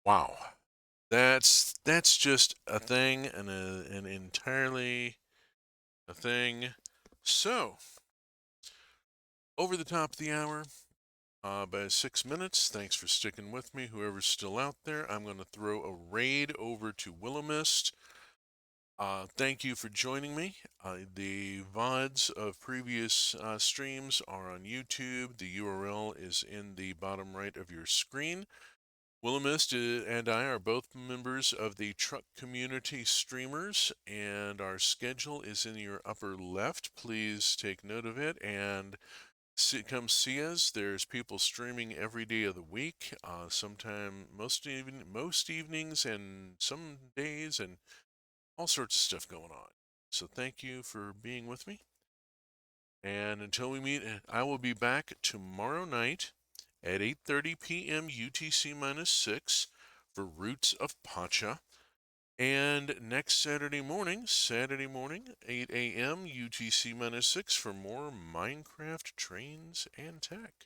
Wow. That's just a thing and an entirely a thing. So, over the top of the hour, by 6 minutes. Thanks for sticking with me, whoever's still out there. I'm going to throw a raid over to Willowmist. Thank you for joining me. The VODs of previous streams are on YouTube. The URL is in the bottom right of your screen. Willowmist and I are both members of the Truck Community Streamers, and our schedule is in your upper left. Please take note of it and come see us. There's people streaming every day of the week. Sometime most evenings and some days, and all sorts of stuff going on. So thank you for being with me. And until we meet, I will be back tomorrow night at 8:30 p.m. UTC-6 for Roots of Pacha. And next Saturday morning, 8 a.m. UTC-6 for more Minecraft trains and tech.